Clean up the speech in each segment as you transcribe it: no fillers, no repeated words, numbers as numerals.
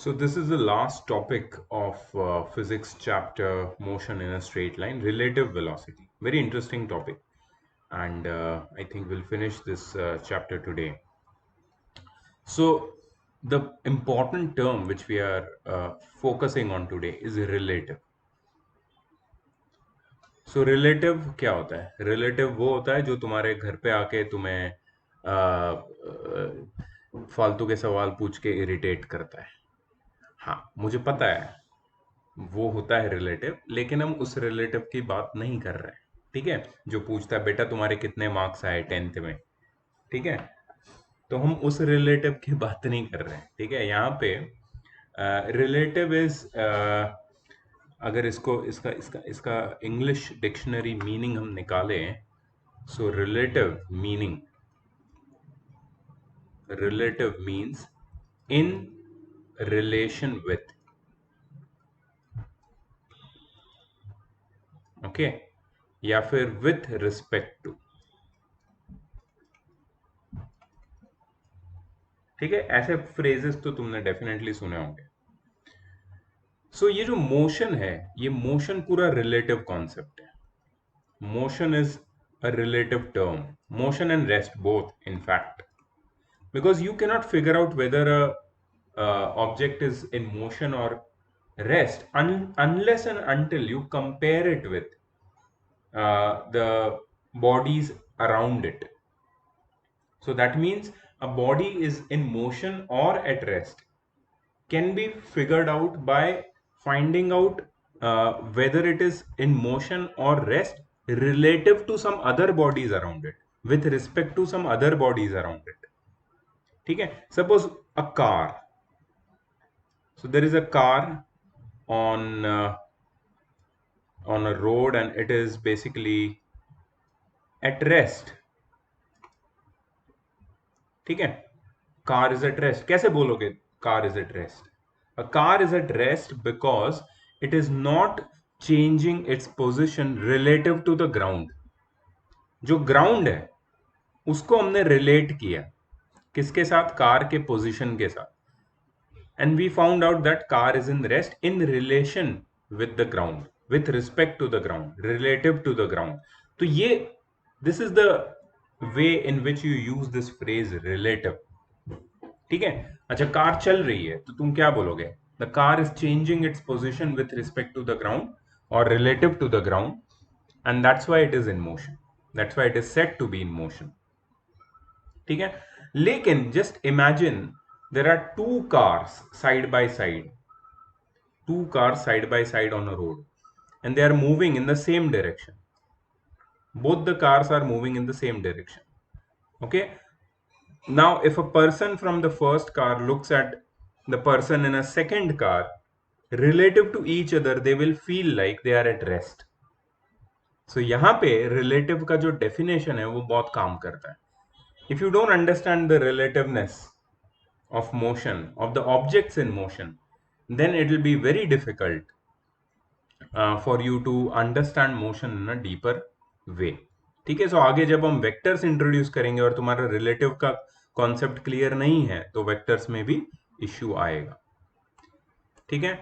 So this is the last topic of physics chapter motion in a straight line, relative velocity. Very interesting topic, and I think we'll finish this chapter today. So the important term which we are focusing on today is relative. So relative क्या होता है? Relative वो होता है जो तुम्हारे घर पे आके तुम्हें फालतू के सवाल पूछ के इरिटेट करता है. हाँ, मुझे पता है वो होता है रिलेटिव, लेकिन हम उस रिलेटिव की बात नहीं कर रहे हैं. ठीक है, जो पूछता है बेटा तुम्हारे कितने मार्क्स आए 10th में. ठीक है, तो हम उस रिलेटिव की बात नहीं कर रहे हैं. ठीक है, यहाँ पे रिलेटिव इज अगर इसको इसका इसका इसका इंग्लिश डिक्शनरी मीनिंग हम निकालें. So relative means in relation with. Okay, या फिर विथ रिस्पेक्ट टू. ठीक है, ऐसे फ्रेजेस तो तुमने डेफिनेटली सुने होंगे. सो ये जो मोशन है, ये मोशन पूरा रिलेटिव कॉन्सेप्ट है. Motion is a relative term. Motion and rest both in fact, because you cannot figure out whether a object is in motion or rest unless and until you compare it with the bodies around it. So that means a body is in motion or at rest can be figured out by finding out whether it is in motion or rest relative to some other bodies around it, with respect to some other bodies around it. ठीक है, suppose a car. So there is a car on a road and it is basically at rest. ठीक है, car is at rest. कैसे बोलोगे car is at rest? A car is at rest because it is not changing its position relative to the ground. जो ground है उसको हमने relate किया किसके साथ? कार के पोजीशन के साथ. And we found out that car is in rest in relation with the ground, with respect to the ground, relative to the ground. तो ये this is the way in which you use this phrase relative. ठीक है, अच्छा car चल रही है तो तुम क्या बोलोगे? The car is changing its position with respect to the ground or relative to the ground, and that's why it is in motion. That's why it is said to be in motion. ठीक है, लेकिन just imagine there are two cars side by side on a road, and they are moving in the same direction. Both the cars are moving in the same direction. Okay, now if a person from the first car looks at the person in a second car, relative to each other they will feel like they are at rest. So यहाँ पे relative का जो definition है वो बहुत काम करता है. If you don't understand the relativeness of motion, of the objects in motion, then it will be very difficult for you to understand motion in a deeper way. ठीक है, सो आगे जब हम वेक्टर्स इंट्रोड्यूस करेंगे और तुम्हारा रिलेटिव का concept clear नहीं है तो वेक्टर्स में भी इश्यू आएगा. ठीक है,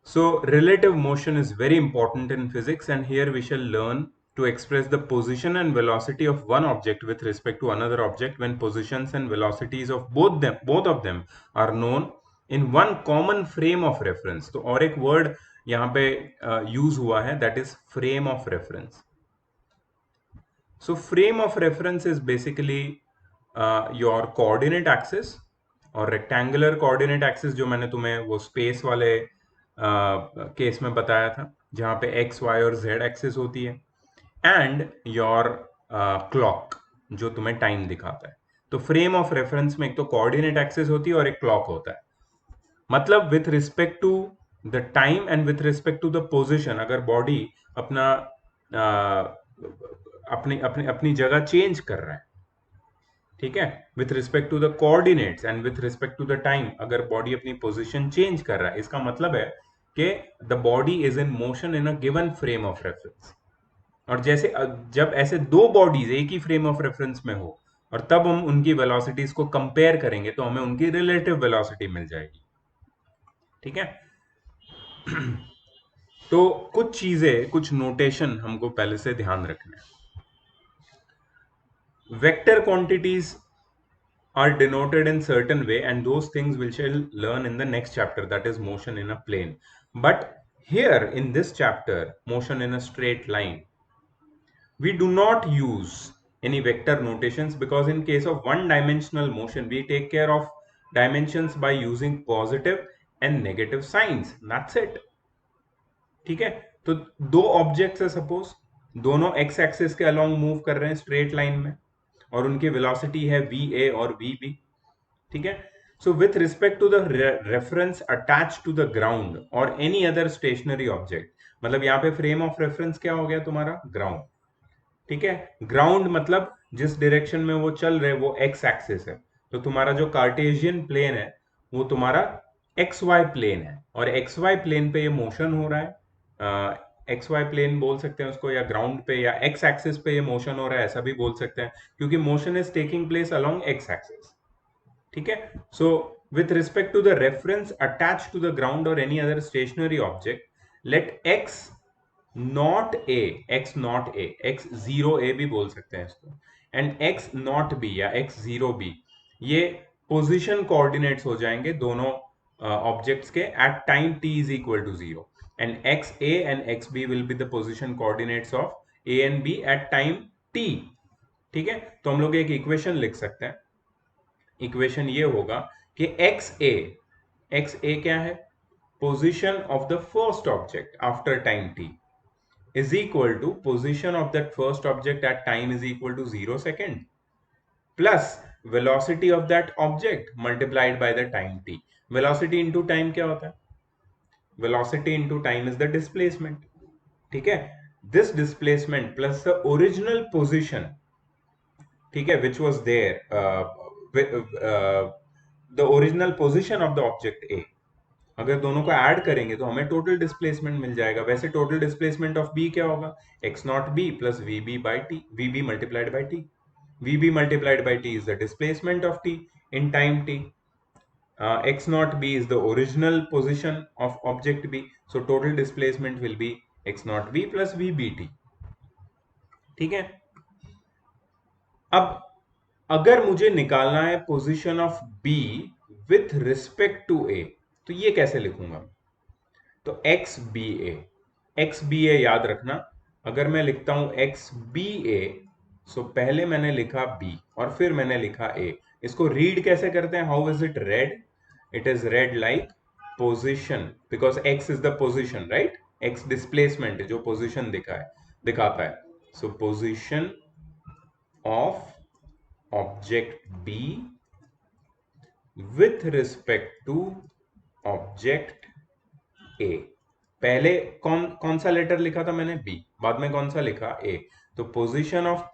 so relative motion is very important in physics, and here we shall learn to express the position and velocity of one object with respect to another object when positions and velocities of both of them are known in one common frame of reference. तो और एक word यहाँ पे use हुआ है, that is frame of reference. So frame of reference is basically your coordinate axis और rectangular coordinate axis जो मैंने तुम्हें वो space वाले केस में बताया था जहां पे x, y और z एक्सिस होती है, एंड योर क्लॉक जो तुम्हें टाइम दिखाता है. तो फ्रेम ऑफ रेफरेंस में एक तो कोऑर्डिनेट एक्सिस होती है और एक क्लॉक होता है. मतलब with respect to the time and with respect to the position, अगर बॉडी अपना अपनी अपनी अपनी जगह चेंज कर रहा है, ठीक है, with respect to the coordinates and with respect to the time अगर बॉडी अपनी पोजीशन चेंज कर रहा है, इसका मतलब है कि the body is in motion in a given frame of reference. और जैसे जब ऐसे दो बॉडीज एक ही फ्रेम ऑफ रेफरेंस में हो और तब हम उनकी वेलोसिटीज को कंपेयर करेंगे तो हमें उनकी रिलेटिव वेलोसिटी मिल जाएगी. ठीक है। तो कुछ चीजें, कुछ नोटेशन हमको पहले से ध्यान रखना है। Vector quantities are denoted in certain way, and those things we shall learn in the next chapter, that is motion in a plane. But here in this chapter, motion in a straight line, we do not use any vector notations, because in case of one dimensional motion we take care of dimensions by using positive and negative signs. That's it. ठीक है। तो दो objects है, suppose दोनों x axis के along move कर रहे हैं स्ट्रेट लाइन में, और उनकी वेलोसिटी है वी ए और वी बी। ठीक है। So with respect to the reference attach to the ground और एनी अदर स्टेशनरी ऑब्जेक्ट, मतलब यहाँ पे फ्रेम ऑफ रेफरेंस क्या हो गया तुम्हारा, ग्राउंड। ठीक है। ग्राउंड मतलब जिस डायरेक्शन में वो चल रहे वो एक्स एक्सिस है, तो तुम्हारा जो कार्टेशियन प्लेन है वो तुम्हारा एक्स वाई प्लेन है, और एक्स वाई प्लेन पे ये मोशन हो रहा है। एक्स वाई प्लेन बोल सकते हैं उसको, या ग्राउंड पे या एक्स एक्सिस पे ये मोशन हो रहा है, ऐसा भी बोल सकते हैं, क्योंकि motion is taking place along x axis. ठीक है। So with respect to the reference attach to the ground और any other stationary object, let x not a, x not a, x zero a भी बोल सकते हैं इसको, and x not b या x zero b, ये position coordinates हो जाएंगे दोनों ऑब्जेक्ट्स के at time t is equal to 0, and x a and x B will be the position coordinates of A and B at time t। ठीक है। तो हम लोग एक इक्वेशन लिख सकते हैं। इक्वेशन ये होगा कि एक्स ए क्या है, position of the first object after time t is equal to position of that first object at time is equal to 0 second plus velocity of that object multiplied by the time t। velocity into time क्या होता है, velocity into time is the displacement। ठीक है। this displacement plus the original position, ठीक है, which was there, the original position of the object A, अगर दोनों को ऐड करेंगे तो हमें टोटल डिस्प्लेसमेंट मिल जाएगा। वैसे टोटल डिस्प्लेसमेंट ऑफ बी क्या होगा, x not b plus v b by t, v b multiplied by t. V b multiplied by t is the displacement of t in time t. X not b is the original position of object b, so total displacement will be x not b plus v b t. ठीक है। अब अगर मुझे निकालना है position of b with respect to a, तो ये कैसे लिखूंगा, तो एक्स बी ए याद रखना, अगर मैं लिखता हूं एक्स बी ए, सो पहले मैंने लिखा बी और फिर मैंने लिखा ए। इसको रीड कैसे करते हैं, how is it read, it is read like position, because x is the position, right, x displacement जो पोजिशन दिखाता है। So position of object b with respect to object a. पहले कौन कौन सा लेटर लिखा था मैंने, बी, बाद में कौन सा लिखा, ए। तो position of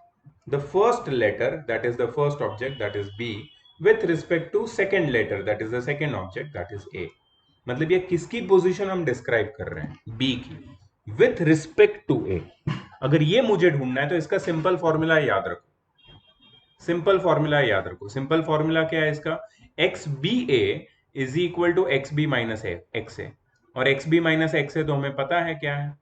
the first letter that is the first object that is B with respect to second letter that is the second object that is A. मतलब ये किसकी पोजीशन हम डिस्क्राइब कर रहे हैं, बी की, विथ रिस्पेक्ट टू ए। अगर ये मुझे ढूंढना है तो इसका सिंपल फॉर्मूला याद रखो, सिंपल फॉर्मूला क्या है इसका, x B a is equal to x B minus x a, और x B minus x a तो हमें पता है क्या है,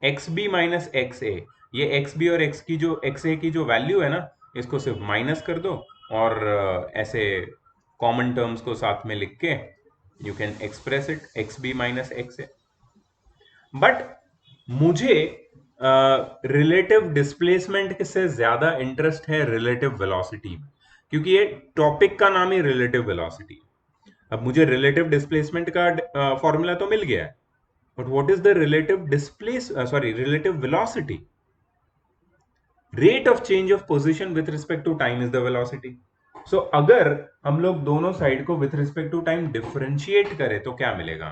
x B minus x a. ये एक्स बी और एक्स ए की जो वैल्यू है ना, इसको सिर्फ माइनस कर दो, और ऐसे कॉमन टर्म्स को साथ में लिख के you can express it X B minus x A. But मुझे रिलेटिव डिस्प्लेसमेंट से ज्यादा इंटरेस्ट है रिलेटिव वेलोसिटी में, क्योंकि ये टॉपिक का नाम ही रिलेटिव वेलोसिटी। अब मुझे रिलेटिव डिस्प्लेसमेंट का फॉर्मूला तो मिल गया है, but what is the relative velocity, rate of change of position with respect to time is the velocity. So अगर हम लोग दोनों साइड को with respect to time differentiate करें तो क्या मिलेगा,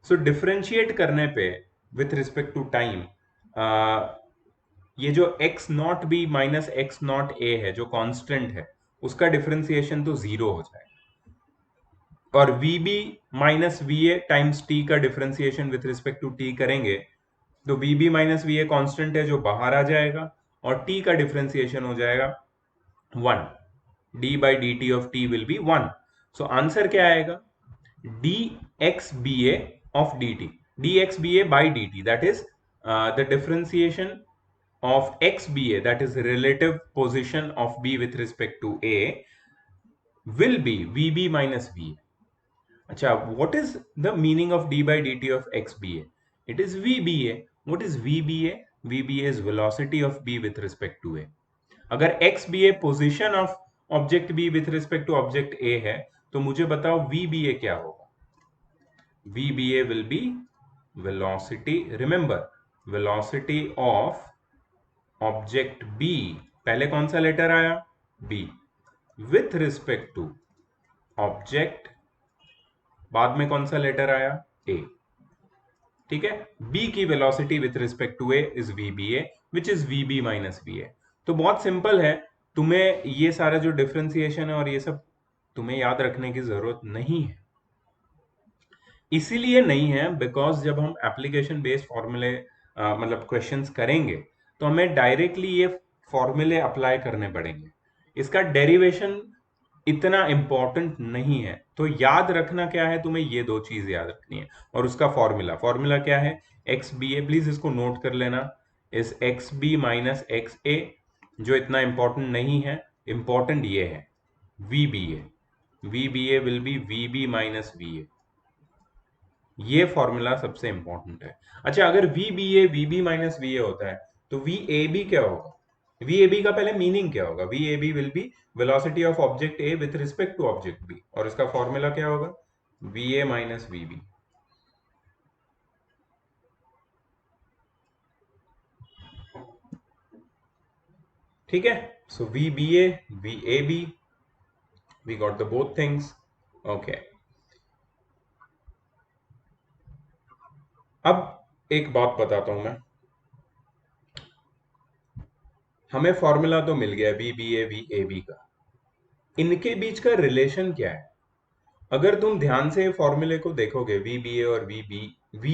सो डिफरेंशिएट करने पे विथ रिस्पेक्ट टू टाइम, ये जो x not B minus x not ए है जो कांस्टेंट है, उसका डिफरेंशिएशन तो जीरो हो जाएगा, और v B minus we a times t का differentiation with respect to t करेंगे तो we B minus we a constant है जो बाहर आ जाएगा, और टी का डिफरेंशिएशन हो जाएगा 1, D by D T of T will be 1। So answer क्या आएगा, dxba of dt, dxba by dt, that is the differentiation of xba, that is relative position of b with respect to a, will be vb minus va. Acha, what is the meaning of d by dt of xba? It is vba. What is vba? vba is velocity of b with respect to a. अगर xba position of object b with respect to object a है, तो मुझे बताओ vba क्या होगा? vba will be velocity, remember, velocity of object b, पहले कौन सा लेटर आया? b, with respect to object, बाद में कौन सा लेटर आया? a. ठीक है, b की velocity with respect to a is vba, which is vb minus va. तो बहुत सिंपल है, तुम्हें ये सारा जो डिफरेंशिएशन है और ये सब तुम्हें याद रखने की जरूरत नहीं है. इसीलिए नहीं है बिकॉज जब हम एप्लीकेशन बेस्ड फॉर्मूले मतलब क्वेश्चंस करेंगे तो हमें डायरेक्टली ये फॉर्मूले अप्लाई करने पड़ेंगे. इसका डेरिवेशन इतना इंपॉर्टेंट नहीं है. तो याद रखना क्या है, तुम्हें ये दो चीज याद रखनी है और उसका फॉर्मूला. फॉर्मूला क्या है? एक्स बी ए, प्लीज इसको नोट कर लेना, इस X B minus x A, जो इतना इंपॉर्टेंट नहीं है. इंपॉर्टेंट ये है we B A. We B A will be V B minus we A. ये फॉर्मूला सबसे इंपॉर्टेंट है. अच्छा, अगर V B A V B minus we A होता है तो वी ए बी क्या होगा? वी ए बी का पहले मीनिंग क्या होगा? V A B will be velocity of object A with respect to object B, और इसका फॉर्मूला क्या होगा? V A minus we B. ठीक है, so V B A V A B, we got the both things. Okay, अब एक बात बताता हूं मैं. हमें फॉर्मूला तो मिल गया वी बी ए बी का. इनके बीच का रिलेशन क्या है? अगर तुम ध्यान से फॉर्मूले को देखोगे, वी बी ए और वी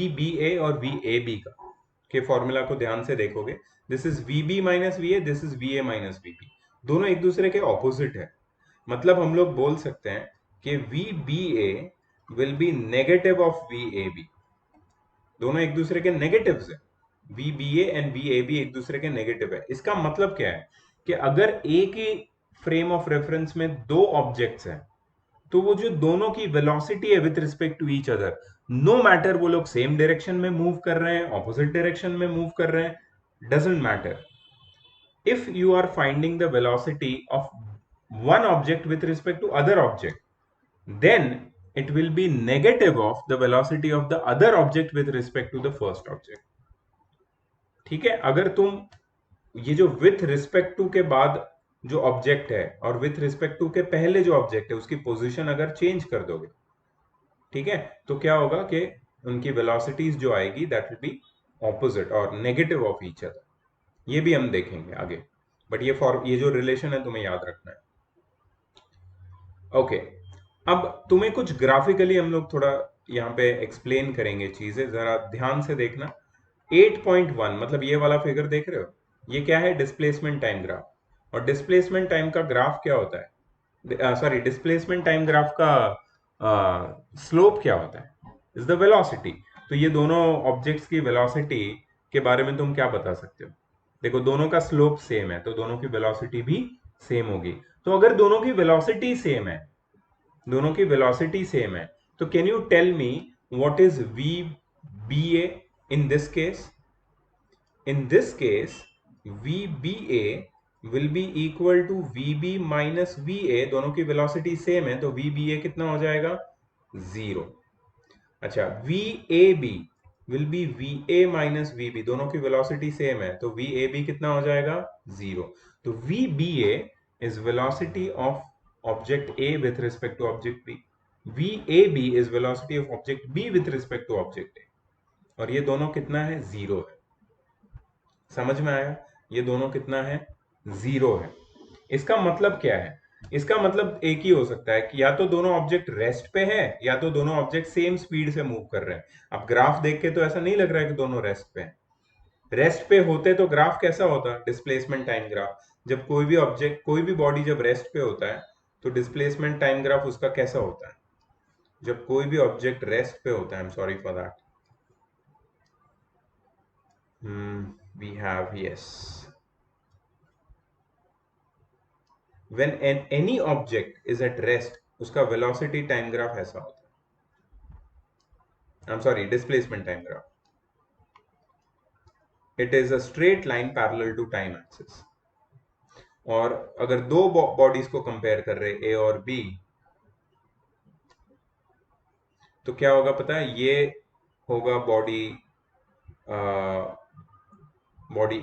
बी ए और वी ए बी का के फॉर्मूला को ध्यान से देखोगे, this is we B minus we A, this is V A minus we B. दोनों एक दूसरे के ऑपोजिट है. मतलब हम लोग बोल सकते हैं कि V B A will be negative of V A B. दोनों एक दूसरे के नेगेटिव्स है. We B A and V A B एक दूसरे के नेगेटिव है. इसका मतलब क्या है कि अगर एक ही फ्रेम ऑफ रेफरेंस में दो ऑब्जेक्ट्स हैं, तो वो जो दोनों की वेलोसिटी है with respect to each other, no matter वो लोग सेम डायरेक्शन में मूव कर रहे हैं, ऑपोजिट डायरेक्शन में मूव कर रहे हैं, doesn't matter. If you are finding the velocity of one object with respect to other object, then it will be negative of the velocity of the other object with respect to the first object. ठीक है, अगर तुम ये जो with respect to के बाद जो object है और विथ रिस्पेक्ट टू के पहले जो ऑब्जेक्ट है उसकी पोजीशन अगर चेंज कर दोगे, ठीक है, तो क्या होगा कि उनकी वेलोसिटीज जो आएगी दैट विल बी ऑपोजिट और नेगेटिव ऑफ ईच अदर. ये भी हम देखेंगे आगे, बट ये जो रिलेशन है तुम्हें याद रखना है. ओके, अब तुम्हें कुछ ग्राफिकली हम लोग थोड़ा यहाँ पे एक्सप्लेन करेंगे चीजें, जरा ध्यान से देखना. 8.1 मतलब ये वाला फिगर देख रहे हो, ये क्या है? Displacement time graph. और डिस्प्लेसमेंट टाइम का ग्राफ क्या होता है? सॉरी, डिस्प्लेसमेंट टाइम ग्राफ का स्लोप क्या होता है? Is the velocity. तो ये दोनों ऑब्जेक्ट्स की वेलोसिटी के बारे में तुम क्या बता सकते हो? देखो, दोनों का स्लोप सेम है तो दोनों की वेलोसिटी भी सेम होगी. तो अगर दोनों की वेलोसिटी सेम है, दोनों की वेलोसिटी सेम है, तो can you tell me what is we B A in this case? In this case V B A will be equal to V B minus we A. दोनों की velocity same है तो we B ए कितना हो जाएगा? 0. अच्छा, V A B will be V A minus we B. दोनों की वेलोसिटी सेम है तो वी ए बी कितना हो जाएगा? 0. तो we B a is velocity of object A with respect to object b. V A b is velocity of object b with respect to object a. और ये दोनों कितना है? 0 है. समझ में आया? ये दोनों कितना है? 0 है. इसका मतलब क्या है? इसका मतलब एक ही हो सकता है कि या तो दोनों ऑब्जेक्ट रेस्ट पे है या तो दोनों ऑब्जेक्ट सेम स्पीड से मूव कर रहे हैं. अब ग्राफ देख के तो ऐसा नहीं लग रहा है कि दोनों रेस्ट पे हैं. रेस्ट पे होते तो ग्राफ कैसा होता? Displacement time graph. जब कोई भी ऑब्जेक्ट, कोई भी बॉडी जब रेस्ट पे होता है तो डिस्प्लेसमेंट टाइम ग्राफ उसका कैसा होता है? जब कोई भी ऑब्जेक्ट रेस्ट पे होता है, I am sorry for that, we have yes, when any object is at rest, उसका वेलोसिटी टाइम ग्राफ ऐसा होता है, I am sorry, displacement time graph, it is a straight line parallel to time axis. और अगर दो bodies को compare कर रहे ए और बी, तो क्या होगा पता है, ये होगा बॉडी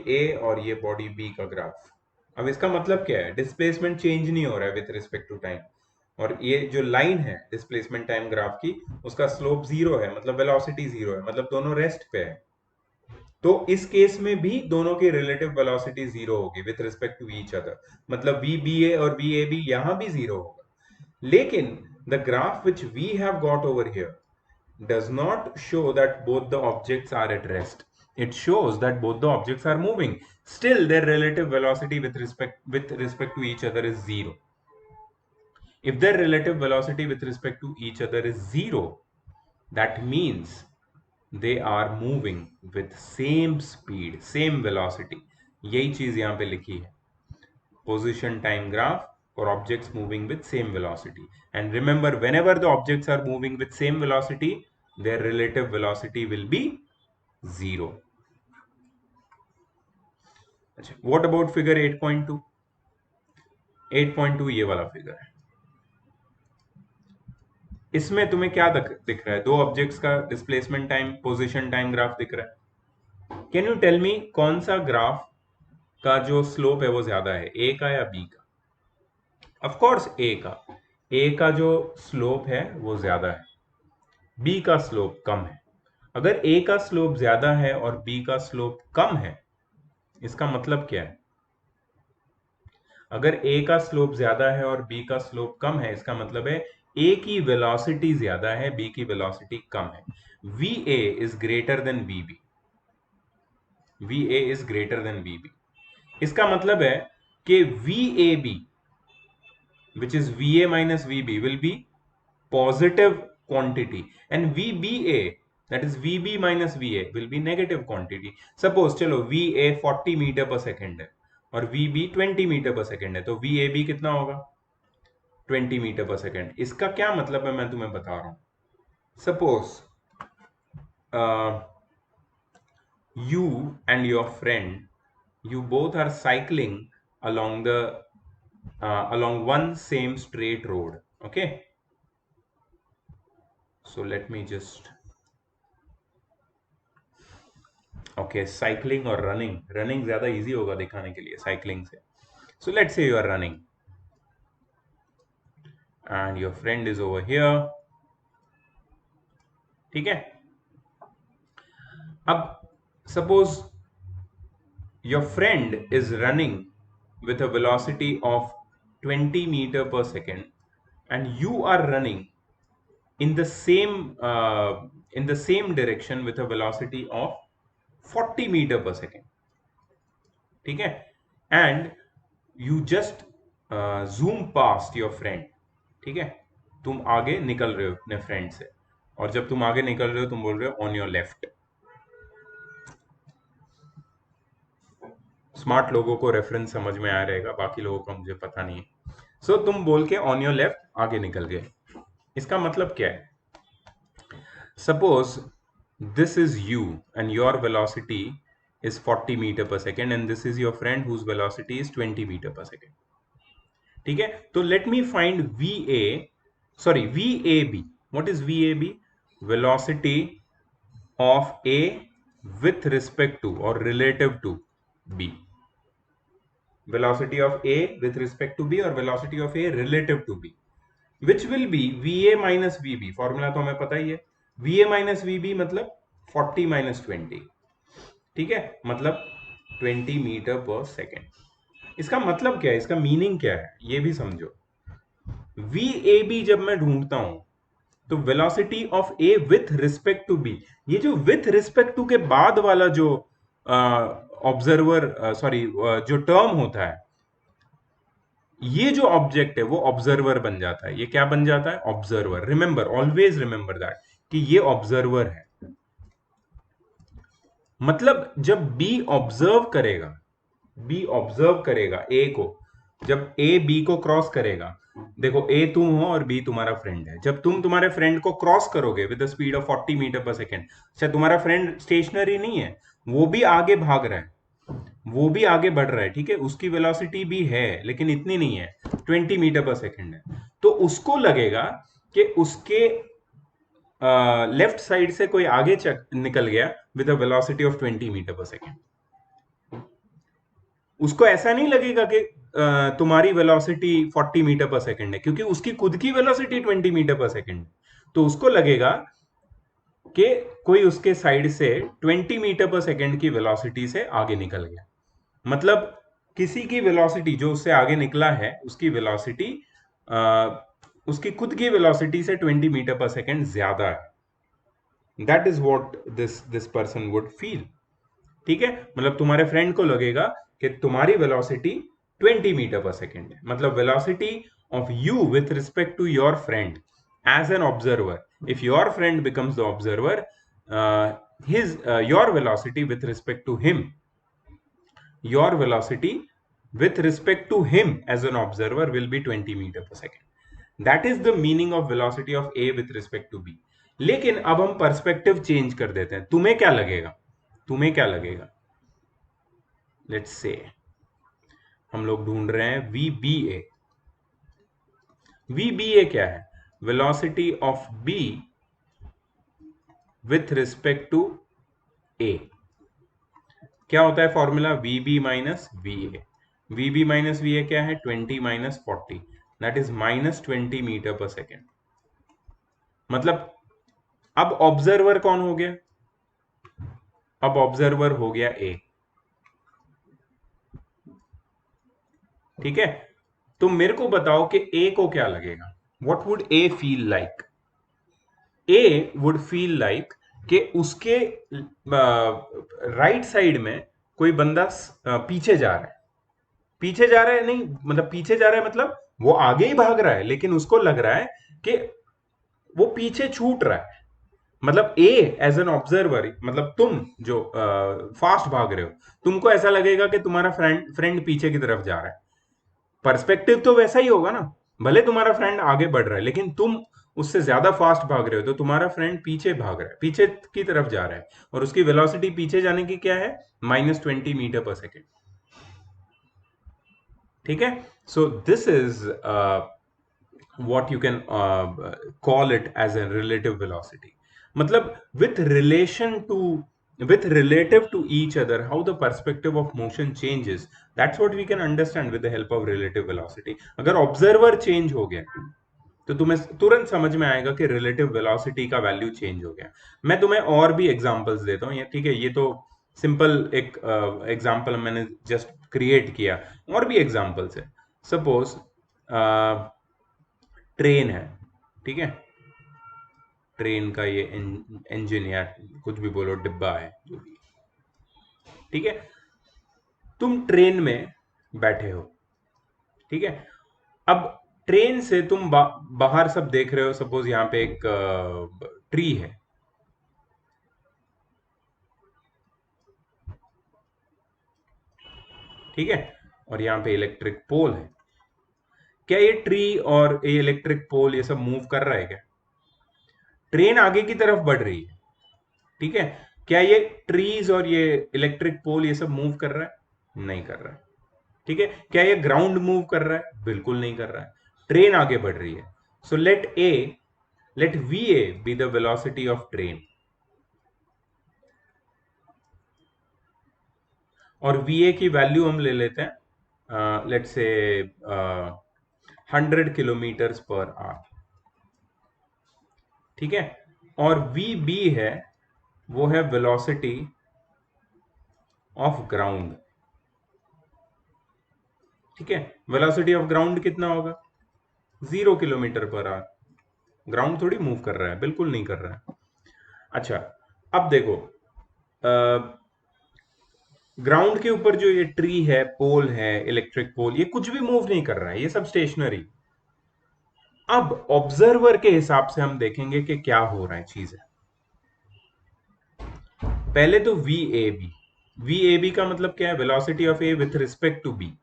ए और ये बॉडी बी का ग्राफ। अब इसका मतलब क्या है, डिस्प्लेसमेंट चेंज नहीं हो रहा है विद रिस्पेक्ट टू टाइम, और ये जो लाइन है डिस्प्लेसमेंट टाइम ग्राफ की, उसका स्लोप जीरो है, मतलब वेलोसिटी जीरो है, मतलब दोनों रेस्ट पे है। तो इस केस में भी दोनों की रिलेटिव वेलोसिटी जीरो होगी with respect to each other, मतलब वी बी ए और वी ए बी यहां भी जीरो होगा। लेकिन the graph which we have got over here does not show that both the objects are at rest. It shows that both the objects are moving. Still, their relative velocity with respect to each other is zero. If their relative velocity with respect to each other is zero, that means they are moving with same speed, same velocity. यही चीज यहाँ पे लिखी है, position time graph for objects moving with same velocity. And remember, whenever the objects are moving with same velocity, their relative velocity will be zero. अच्छा, what about figure 8.2? 8.2 ये वाला figure है, इसमें तुम्हें क्या दिख रहा है, दो ऑब्जेक्ट्स का displacement time position time graph दिख रहा है। कैन यू टेल मी कौन सा ग्राफ का जो स्लोप है वो ज्यादा है, ए का या बी का? ऑफ कोर्स ए का। ए का जो स्लोप है वो ज्यादा है, बी का स्लोप कम है। अगर ए का स्लोप ज्यादा है और बी का स्लोप कम है, इसका मतलब क्या है? अगर ए का स्लोप ज्यादा है और बी का स्लोप कम है, इसका मतलब है ए की वेलोसिटी ज्यादा है, बी की वेलोसिटी कम है। We A is greater than V B, we A is greater than V B. इसका मतलब है कि V A B which is VA minus VB will be positive quantity, and VBA, that is VB minus VA, will be negative quantity. Suppose चलो VA 40 metre per second है और VB 20 metre per second है, तो VAB कितना होगा? 20 metre per second. इसका क्या मतलब है मैं तुम्हें बता रहा हूं। Suppose you and your friend, you both are cycling along the along one same straight road. Okay, so let me just, okay, cycling और रनिंग, रनिंग ज्यादा इजी होगा दिखाने के लिए साइकिलिंग से। So let's say you are running and your friend is over here, ठीक है। अब suppose your friend is running with a velocity of 20 meter per second and you are running in the same direction with a velocity of 40 meter per second, ठीक है। And you just zoom past your friend, ठीक है। तुम आगे निकल रहे हो अपने फ्रेंड से, और जब तुम आगे निकल रहे हो तुम बोल रहे हो ऑन योर लेफ्ट। स्मार्ट लोगों को रेफरेंस समझ में आ रहेगा, बाकी लोगों का मुझे पता नहीं है। सो तुम बोल के ऑन योर लेफ्ट आगे निकल गए, इसका मतलब क्या है? Suppose this is you and your velocity is 40 meter per second and this is your friend whose velocity is 20 meter per second, ठीक है। तो let me find VAB। What is VAB? Velocity of A with respect to or relative to B, velocity of A with respect to B or velocity of A relative to B, which will be VA minus VB। Formula तो हमें पता ही है, VA minus VB मतलब 40 minus 20, ठीक है, मतलब 20 metre per second. इसका मतलब क्या है, इसका मीनिंग क्या है, ये भी समझो। VAB जब मैं ढूंढता हूं तो velocity of A with respect to B, ये जो विथ रिस्पेक्ट टू के बाद वाला जो ऑब्जर्वर सॉरी जो टर्म होता है, ये जो ऑब्जेक्ट है वो ऑब्जर्वर बन जाता है। ये क्या बन जाता है? Observer. Remember, always remember that कि ये ऑब्जर्वर है। मतलब जब बी ऑब्जर्व करेगा ए को, जब ए बी को क्रॉस करेगा, देखो ए तुम हो और बी तुम्हारा फ्रेंड है, जब तुम तुम्हारे फ्रेंड को क्रॉस करोगे with the speed of 40 metre per second, अच्छा तुम्हारा फ्रेंड स्टेशनरी नहीं है, वो भी आगे भाग रहा है, वो भी आगे बढ़ रहा है, ठीक है, उसकी वेलोसिटी भी है लेकिन इतनी नहीं है, 20 मीटर पर सेकेंड है, तो उसको लगेगा कि उसके लेफ्ट साइड से कोई आगे निकल गया with a velocity of 20 metre per second. उसको ऐसा नहीं लगेगा कि तुम्हारी वेलोसिटी 40 मीटर पर सेकेंड है, क्योंकि उसकी खुद की वेलोसिटी 20 मीटर पर सेकेंड है। तो उसको लगेगा कि कोई उसके साइड से 20 मीटर पर सेकेंड की वेलोसिटी से आगे निकल गया। मतलब किसी की वेलोसिटी जो उससे आगे निकला है, उसकी वेलोसिटी उसकी खुद की वेलोसिटी से 20 मीटर पर सेकेंड ज्यादा है। That is what this person would feel. ठीक है, मतलब तुम्हारे फ्रेंड को लगेगा कि तुम्हारी वेलोसिटी 20 मीटर पर सेकेंड है, मतलब velocity of you with respect to your friend as an observer, if your friend becomes the observer, his your velocity with respect to him, your velocity with respect to him as an observer will be 20 meter per second. That is the meaning of velocity of A with respect to B. लेकिन अब हम perspective change कर देते हैं। तुम्हें क्या लगेगा? तुम्हें क्या लगेगा? लेट्स से हम लोग ढूंढ रहे हैं VBA। VBA क्या है? Velocity of B with respect to A। क्या होता है formula? VB minus VA। VB minus VA क्या है? 20 minus 40, that is minus 20 metre per second. मतलब अब ऑब्जर्वर कौन हो गया? अब ऑब्जर्वर हो गया A। ठीक है, तो मेरे को बताओ कि A को क्या लगेगा? What would A feel like? A would feel like कि उसके राइट साइड में कोई बंदा पीछे जा रहा है। पीछे जा रहा है नहीं, मतलब पीछे जा रहा है मतलब वो आगे ही भाग रहा है, लेकिन उसको लग रहा है कि वो पीछे छूट रहा है। मतलब ए एज एन ऑब्जर्वर, मतलब तुम जो फास्ट भाग रहे हो, तुमको ऐसा लगेगा कि तुम्हारा फ्रेंड पीछे की तरफ जा रहा है। पर्सपेक्टिव तो वैसा ही होगा ना, भले तुम्हारा फ्रेंड आगे बढ़ रहा है लेकिन तुम उससे ज्यादा फास्ट भाग रहे हो, तो तुम्हारा फ्रेंड पीछे भाग रहा है, पीछे की तरफ जा रहा है, और उसकी वेलोसिटी पीछे जाने की क्या है? -20 मीटर पर सेकेंड। ठीक है, so this is what you can call it as a relative velocity। मतलब with relative to each other, how the perspective of motion changes, that's what we can understand with the help of relative velocity। अगर observer change हो गया तो तुम्हें तुरंत समझ में आएगा कि रिलेटिव वेलोसिटी का वैल्यू चेंज हो गया। मैं तुम्हें और भी एग्जांपल्स देता हूँ, ठीक है, ये तो सिंपल एक एग्जांपल मैंने जस्ट क्रिएट किया, और भी एग्जांपल्स है। सपोज ट्रेन है, ठीक है, ट्रेन का ये इंजन या कुछ भी बोलो, डिब्बा है जो भी, ठीक है, तुम ट्रेन में बैठे हो, ठीक है, अब ट्रेन से तुम बाहर सब देख रहे हो। सपोज यहाँ पे एक ट्री है, ठीक है, और यहाँ पे इलेक्ट्रिक पोल है। क्या ये ट्री और ये इलेक्ट्रिक पोल ये सब मूव कर रहा है क्या? ट्रेन आगे की तरफ बढ़ रही है, ठीक है, क्या ये ट्रीज और ये इलेक्ट्रिक पोल ये सब मूव कर रहा है? नहीं कर रहा है। ठीक है, क्या ये ग्राउंड मूव कर रहा है? बिल्कुल नहीं कर रहा है। ट्रेन आगे बढ़ रही है। So let VA B the velocity of train, और VA की वैल्यू हम ले लेते हैं, लेट से 100 किलोमीटर पर आवर, ठीक है, और VB है, वो है वेलोसिटी ऑफ ग्राउंड। ठीक है, वेलोसिटी ऑफ ग्राउंड कितना होगा? 0 किलोमीटर पर आवर। ग्राउंड थोड़ी मूव कर रहा है, बिल्कुल नहीं कर रहा है। अच्छा, अब देखो, ग्राउंड के ऊपर जो ये ट्री है, पोल है, इलेक्ट्रिक पोल, ये कुछ भी मूव नहीं कर रहा है, ये सब स्टेशनरी। अब ऑब्जर्वर के हिसाब से हम देखेंगे कि क्या हो रहा है चीजें। पहले तो V A B, V A B का मतलब क्या है? Velocity of A with respect to B,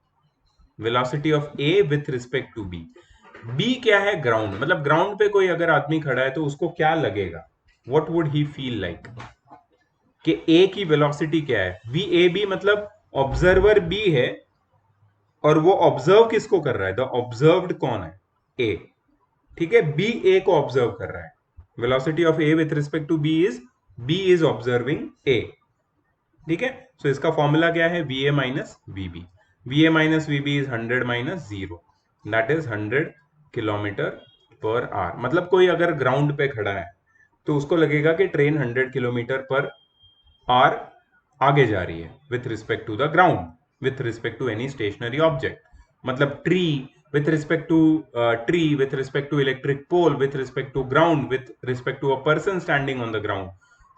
velocity of A with respect to B. B क्या है? ग्राउंड। मतलब ग्राउंड पे कोई अगर आदमी खड़ा है तो उसको क्या लगेगा? What would he feel like? कि ए की वेलोसिटी क्या है? वी ए बी मतलब ऑब्जर्वर बी है, और वो ऑब्जर्व किसको कर रहा है? द ऑब्जर्व्ड कौन है? ए। ठीक है, बी ए को ऑब्जर्व कर रहा है। Velocity of A with respect to b is observing a. ठीक है, सो इसका फॉर्मूला क्या है? V A minus we B. V A minus we b is 100 minus 0, that is 100 kilometre per hour. मतलब कोई अगर ग्राउंड पे खड़ा है तो उसको लगेगा कि ट्रेन 100 किलोमीटर पर आवर आगे जा रही है with respect to the ground, with respect to any stationary object. मतलब tree with respect to tree, with respect to electric pole, with respect to ground, with respect to a person standing on the ground।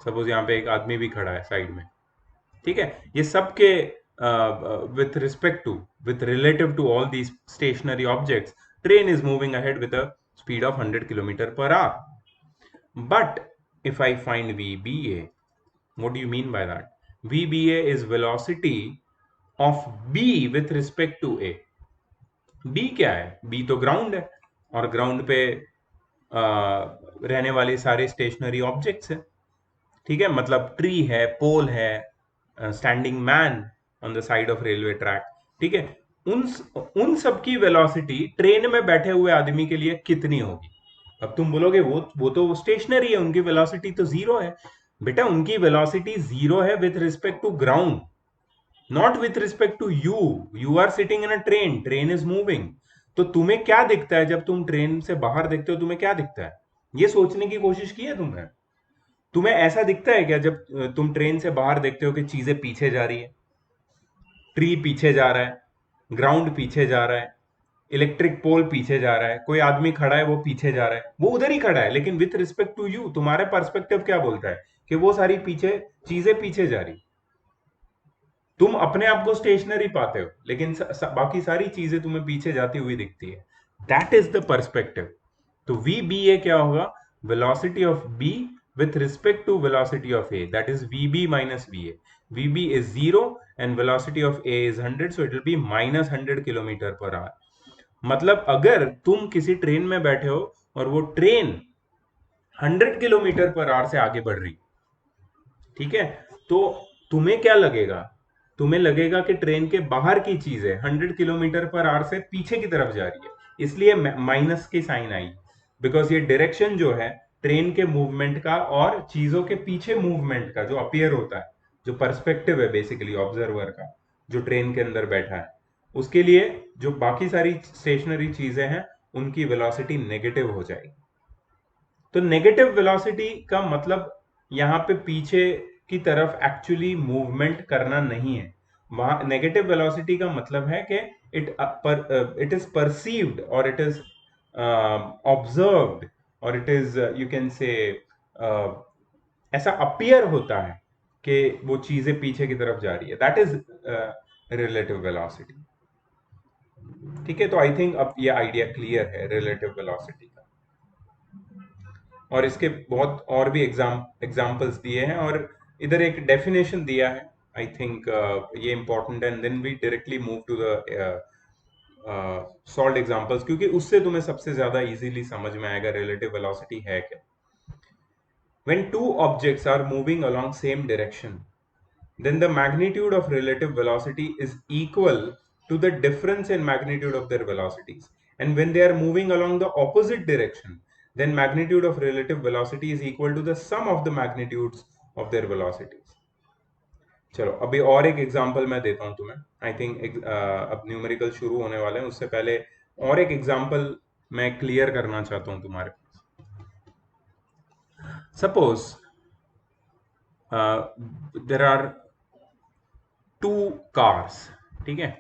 Suppose यहाँ पे एक आदमी भी खड़ा है side में। ठीक है, ये सब के with respect to, with relative to all these stationary objects, train is moving ahead with a speed of 100 kilometer per hour. But if I find VBA, what do you mean by that? VBA is velocity of B with respect to A। B क्या है? B तो ground है, और ground पे रहने वाले सारे stationery objects हैं। ठीक है, मतलब ट्री है, पोल है, standing man on the side of railway track. ठीक है, उन उन सब की वेलोसिटी ट्रेन में बैठे हुए आदमी के लिए कितनी होगी? अब तुम बोलोगे वो तो स्टेशनरी है, उनकी वेलोसिटी तो जीरो है। बेटा, उनकी वेलोसिटी जीरो है with respect to ground, not with respect to you. You are sitting in a train, train is moving. तो तुम्हें क्या दिखता है जब तुम ट्रेन से बाहर देखते हो? तुम्हें क्या दिखता है? ये सोचने की कोशिश की है तुमने? तुम्हें ऐसा दिखता है क्या जब तुम ट्रेन से बाहर देखते हो कि चीजें पीछे जा रही है? ट्री पीछे जा रहा है, ग्राउंड पीछे जा रहा है, इलेक्ट्रिक पोल पीछे जा रहा है, कोई आदमी खड़ा है वो पीछे जा रहा है, वो उधर ही खड़ा है, लेकिन विथ रिस्पेक्ट टू यू तुम्हारे पर्सपेक्टिव क्या बोलता है? कि वो सारी पीछे चीजें पीछे जा रही। तुम अपने आप को स्टेशनरी पाते हो, लेकिन बाकी सारी चीजें तुम्हें पीछे जाती हुई दिखती है। That is the perspective. तो वी बी ए क्या होगा? Velocity of B with respect to velocity of a, that is vb minus va। vb is 0 and velocity of a is 100, so it will be minus 100 kilometre per hour. मतलब अगर तुम किसी train में बैठे हो और वो ट्रेन 100 किलोमीटर पर आवर से आगे बढ़ रही, ठीक है, तो तुम्हें क्या लगेगा? तुम्हें लगेगा कि ट्रेन के बाहर की चीजें 100 किलोमीटर पर आवर से पीछे की तरफ जा रही है, इसलिए माइनस की साइन आई। बिकॉज ये डायरेक्शन जो है ट्रेन के मूवमेंट का और चीजों के पीछे मूवमेंट का जो अपीयर होता है, जो पर्सपेक्टिव है बेसिकली ऑब्जर्वर का, जो ट्रेन के अंदर बैठा है, उसके लिए जो बाकी सारी स्टेशनरी चीजें हैं उनकी वेलोसिटी नेगेटिव हो जाएगी। तो नेगेटिव वेलोसिटी का मतलब यहाँ पे पीछे की तरफ एक्चुअली मूवमेंट करना नहीं है। वहां नेगेटिव वेलोसिटी का मतलब है कि इट इज परसीव्ड, और इट इज ऑब्जर्व्ड, और it is you can say ऐसा अपीयर होता है कि वो चीजें पीछे की तरफ जा रही है। That is relative velocity. ठीक है, तो आई थिंक अब ये आइडिया क्लियर है रिलेटिव वेलोसिटी का। और इसके बहुत और भी एग्जाम्पल्स दिए हैं, और इधर एक डेफिनेशन दिया है। आई थिंक ये इंपॉर्टेंट है, and then we directly move to the solved examples, क्योंकि उससे तुम्हें सबसे ज्यादा इजीली समझ में आएगा रिलेटिव वेलोसिटी है क्या। When two objects are moving along same direction, then the magnitude of relative velocity is equal to the difference in magnitude of their velocities, and when they are moving along the opposite direction, then magnitude of relative velocity is equal to the sum of the magnitudes of their velocities। चलो अभी और एक example मैं देता हूं तुम्हें। I think अब numerical शुरू होने वाले हैं, उससे पहले और एक एग्जांपल मैं क्लियर करना चाहता हूं तुम्हारे पास। Suppose there are two cars. ठीक है,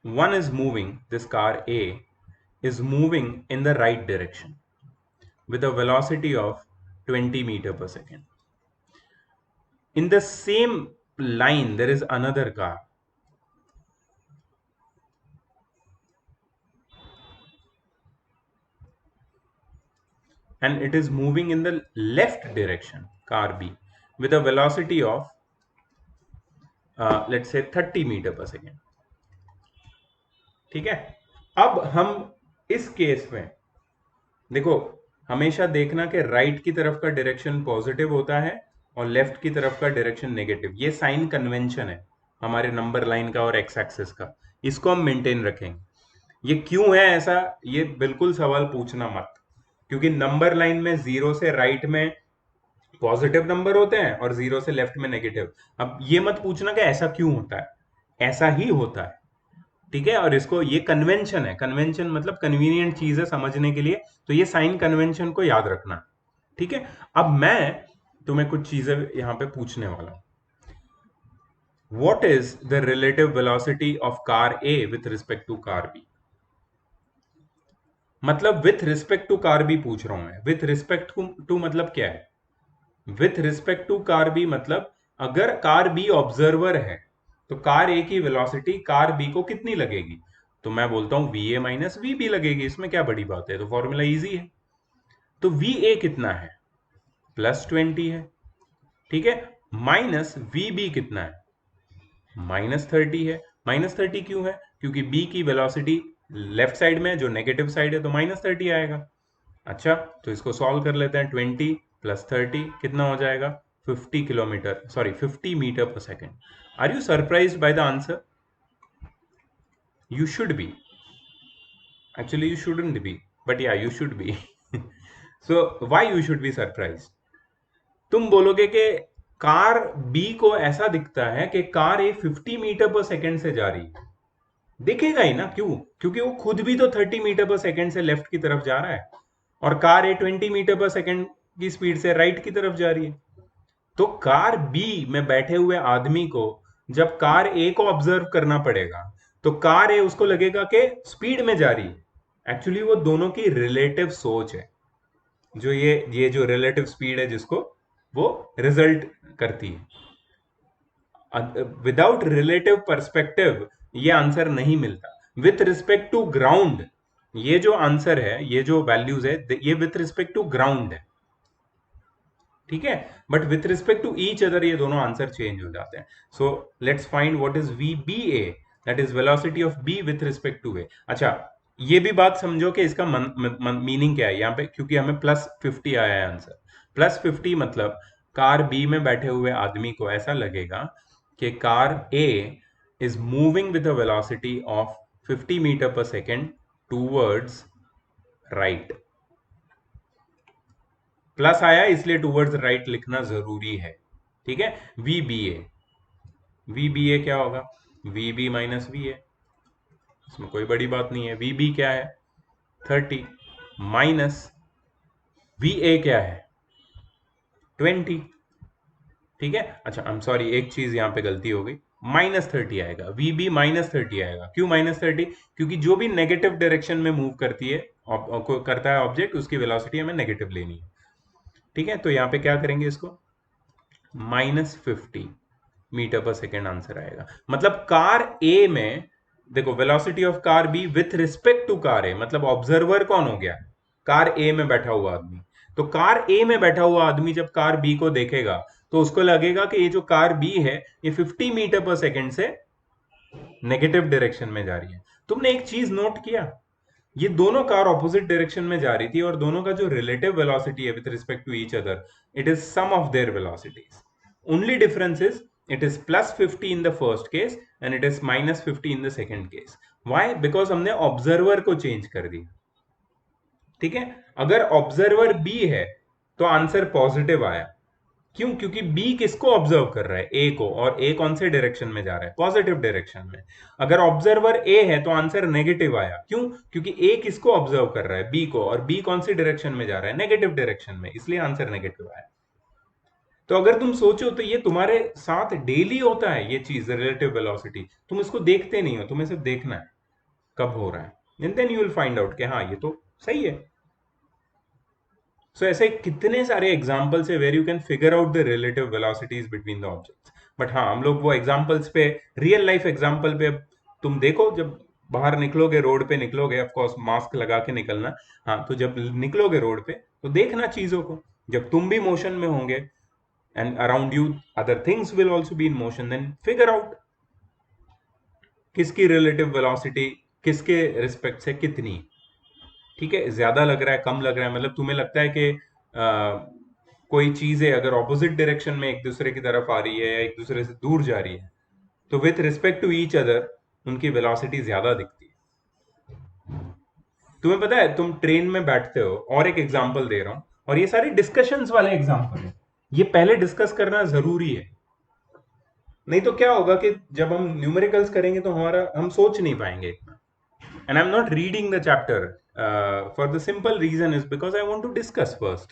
one is moving, this car A is moving in the right direction with a velocity of 20 meter per second. In the same line, there is another car. And it is moving in the left direction, car B, with a velocity of let's say 30 meter per second. ठीक है, अब हम इस case में देखो, हमेशा देखना कि राइट की तरफ का डायरेक्शन पॉजिटिव होता है और लेफ्ट की तरफ का डायरेक्शन नेगेटिव. ये साइन कन्वेंशन है हमारे नंबर लाइन का और एक्स एक्सिस का, इसको हम मेंटेन रखेंगे. ये क्यों है ऐसा, ये बिल्कुल सवाल पूछना मत, क्योंकि नंबर लाइन में जीरो से राइट में पॉजिटिव नंबर होते हैं और जीरो से लेफ्ट में नेगेटिव. अब ये मत पूछना कि ऐसा क्यों होता है, ऐसा ही होता है. ठीक है, और इसको, ये कन्वेंशन है, कन्वेंशन मतलब कन्वीनियंट चीज है समझने के लिए, तो ये साइन कन्वेंशन को याद रखना. ठीक है, अब मैं तुम्हें कुछ चीजें यहां पे पूछने वाला हूं. What is the relative velocity of car a with respect to car B. मतलब with respect to car b पूछ रहा हूं मैं. विथ रिस्पेक्ट टू मतलब क्या है? With respect to car B मतलब अगर कार बी ऑब्जर्वर है तो कार ए की वेलोसिटी कार बी को कितनी लगेगी? तो मैं बोलता हूं V A minus we B लगेगी. इसमें क्या बड़ी बात है, तो फॉर्मूला इजी है. तो वी ए कितना है? +20 है. ठीक है, माइनस वी बी कितना है? -30 है. -30 क्यों है? क्योंकि बी की वेलोसिटी लेफ्ट साइड में जो नेगेटिव साइड है, तो -30 आएगा. अच्छा, तो इसको सॉल्व कर लेते हैं. 20 + 30 कितना हो जाएगा? 50 kilometre, sorry 50 metre per second. Are you surprised by the answer? You should be. Actually, you shouldn't be. But yeah, you should be. So, why you should be surprised? तुम बोलोगे कि कार बी को ऐसा दिखता है कि car ए 50 metre per second से जा रही है. दिखेगा ही ना, क्यों? क्योंकि वो खुद भी तो 30 मीटर पर सेकेंड से लेफ्ट की तरफ जा रहा है और कार ए 20 मीटर पर सेकेंड की स्पीड से राइट की तरफ जा रही है. तो कार बी में बैठे हुए आदमी को जब कार ए को ऑब्जर्व करना पड़ेगा, तो कार ए उसको लगेगा कि स्पीड में जा रही है. एक्चुअली वो दोनों की रिलेटिव सोच है, जो ये जो रिलेटिव स्पीड है जिसको वो रिजल्ट करती है. विदाउट रिलेटिव पर्सपेक्टिव ये आंसर नहीं मिलता. विथ रिस्पेक्ट टू ग्राउंड, ये जो आंसर है, ये जो वैल्यूज है, ये विथ रिस्पेक्ट टू ग्राउंड है. ठीक है, but with respect to each other ये दोनों आंसर चेंज हो जाते हैं. So let's find what is we B a, that is velocity of b with respect to a. अच्छा, ये भी बात समझो कि इसका मीनिंग क्या है यहाँ पे, क्योंकि हमें +50 आया है आंसर. +50 मतलब कार बी में बैठे हुए आदमी को ऐसा लगेगा कि car a is moving with a velocity of 50 metre per second towards right. Plus आया इसलिए टूवर्ड्स राइट लिखना जरूरी है. ठीक है, we B A. We B ए क्या होगा? V B minus we a. इसमें कोई बड़ी बात नहीं है. वी बी क्या है? 30 माइनस वी ए क्या है? 20. ठीक है, अच्छा आई एम सॉरी, एक चीज यहां पे गलती हो गई. -30 आएगा. वी बी -30 आएगा. क्यों -30? क्योंकि जो भी नेगेटिव डायरेक्शन में मूव करती है, करता है ऑब्जेक्ट, उसकी वेलोसिटी हमें नेगेटिव लेनी है. ठीक है, तो यहां पे क्या करेंगे, इसको -50 मीटर पर सेकेंड आंसर आएगा. मतलब कार ए में देखो, velocity of car b with respect to car a, मतलब ऑब्जर्वर कौन हो गया? कार ए में बैठा हुआ आदमी. तो कार ए में बैठा हुआ आदमी जब कार बी को देखेगा तो उसको लगेगा कि ये जो कार बी है ये 50 मीटर पर सेकेंड से नेगेटिव डायरेक्शन में जा रही है. तुमने एक चीज नोट किया, ये दोनों कार ऑपोजिट डायरेक्शन में जा रही थी और दोनों का जो रिलेटिव वेलोसिटी है with respect to each other, it is sum of their velocities. Only difference is it is +50 in the first case and it is -50 in the second case. Why? Because हमने observer को change कर दिया. ठीक है, अगर observer B है तो answer positive आया. क्यों? क्योंकि बी किसको ऑब्जर्व कर रहा है? ए को. और ए कौन से डायरेक्शन में जा रहा है? पॉजिटिव डायरेक्शन में. अगर ऑब्जर्वर ए है तो आंसर नेगेटिव आया. क्यों? क्योंकि ए किसको ऑब्जर्व कर रहा है? बी को. और बी कौन सी डायरेक्शन में जा रहा है? नेगेटिव डायरेक्शन में, इसलिए आंसर नेगेटिव आया. तो अगर तुम सोचो तो ये तुम्हारे साथ डेली होता है ये चीज, रिलेटिव वेलोसिटी. तुम इसको देखते नहीं हो, तुम्हें सिर्फ देखना है कब हो रहा है, and then you will find out कि हाँ ये तो सही है. सो ऐसे कितने सारे एग्जाम्पल्स है where you can figure out the relative velocities between the objects. But हाँ, हम लोग वो एग्जाम्पल्स पे, रियल लाइफ एग्जाम्पल पे तुम देखो, जब बाहर निकलोगे, रोड पे निकलोगे, ऑफ कोर्स मास्क लगा के निकलना। हाँ, तो जब निकलोगे रोड पे तो देखना चीजों को, जब तुम भी मोशन में होंगे and around you other things will also be in motion, then figure out किसकी रिलेटिव वेलोसिटी किसके रिस्पेक्ट से कितनी। ठीक है, ज्यादा लग रहा है, कम लग रहा है, मतलब तुम्हें लगता है कि कोई चीज है अगर ऑपोजिट डायरेक्शन में एक दूसरे की तरफ आ रही है या एक दूसरे से दूर जा रही है, तो with respect to each other उनकी वेलोसिटी ज्यादा दिखती है। तुम्हें पता है, तुम ट्रेन में बैठते हो, और एक एग्जांपल दे रहा हूं, और ये सारे डिस्कशंस वाले एग्जांपल है, ये पहले डिस्कस करना जरूरी है। नहीं तो क्या होगा कि जब हम न्यूमेरिकल्स करेंगे तो हम सोच नहीं पाएंगे इतना। And I am not reading the chapter for the simple reason is because I want to discuss first.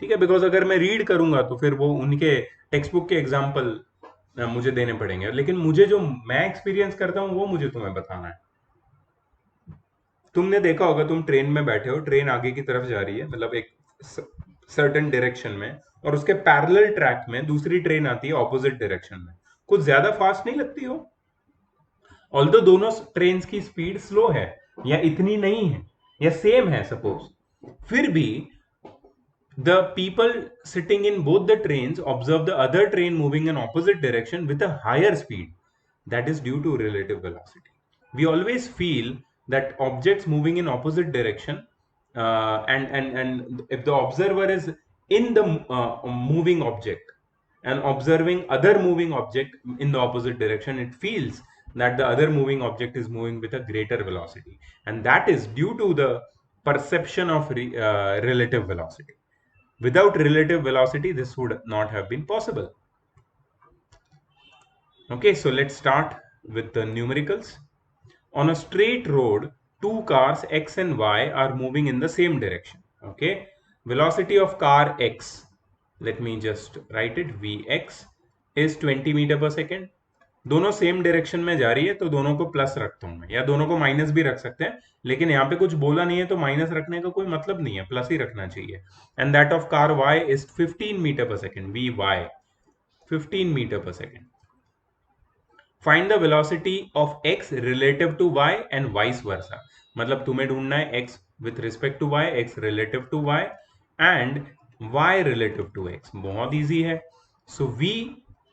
ठीक है, बिकॉज अगर मैं रीड करूंगा तो फिर वो उनके टेक्स्ट बुक के एग्जाम्पल मुझे देने पड़ेंगे, लेकिन मुझे जो मैं एक्सपीरियंस करता हूँ वो मुझे तुम्हें बताना है। तुमने देखा होगा, तुम ट्रेन में बैठे हो, ट्रेन आगे की तरफ जा रही है, मतलब एक सर्टेन डायरेक्शन में, और उसके पैरेलल ट्रैक में दूसरी ट्रेन आती है ऑपोजिट डायरेक्शन में। कुछ ज्यादा फास्ट नहीं लगती हो, ऑल्दो दोनों ट्रेन की स्पीड स्लो है या इतनी नहीं है या सेम है सपोज, फिर भी the people sitting in both the trains observe the other train moving in opposite direction with a higher speed. That is due to relative velocity. We always feel that objects moving in opposite direction, and if the observer is in the moving object and observing other moving object in the opposite direction, it feels that the other moving object is moving with a greater velocity, and that is due to the perception of relative velocity. Without relative velocity, this would not have been possible. Okay, so let's start with the numericals. On a straight road, two cars X and Y are moving in the same direction. Okay, velocity of car X, let me just write it, Vx is 20 meter per second. दोनों same direction में जा रही है तो दोनों को plus रखता हूं मैं, या दोनों को माइनस भी रख सकते हैं, लेकिन यहाँ पे कुछ बोला नहीं है तो माइनस रखने का कोई मतलब नहीं है, प्लस ही रखना चाहिए। And that of car y is 15 metre per second, Vy 15 metre per second. Find the velocity of x relative to y and vice versa, मतलब तुम्हें ढूंढना है x with respect to y, x relative to y and y relative to x। बहुत easy है। So v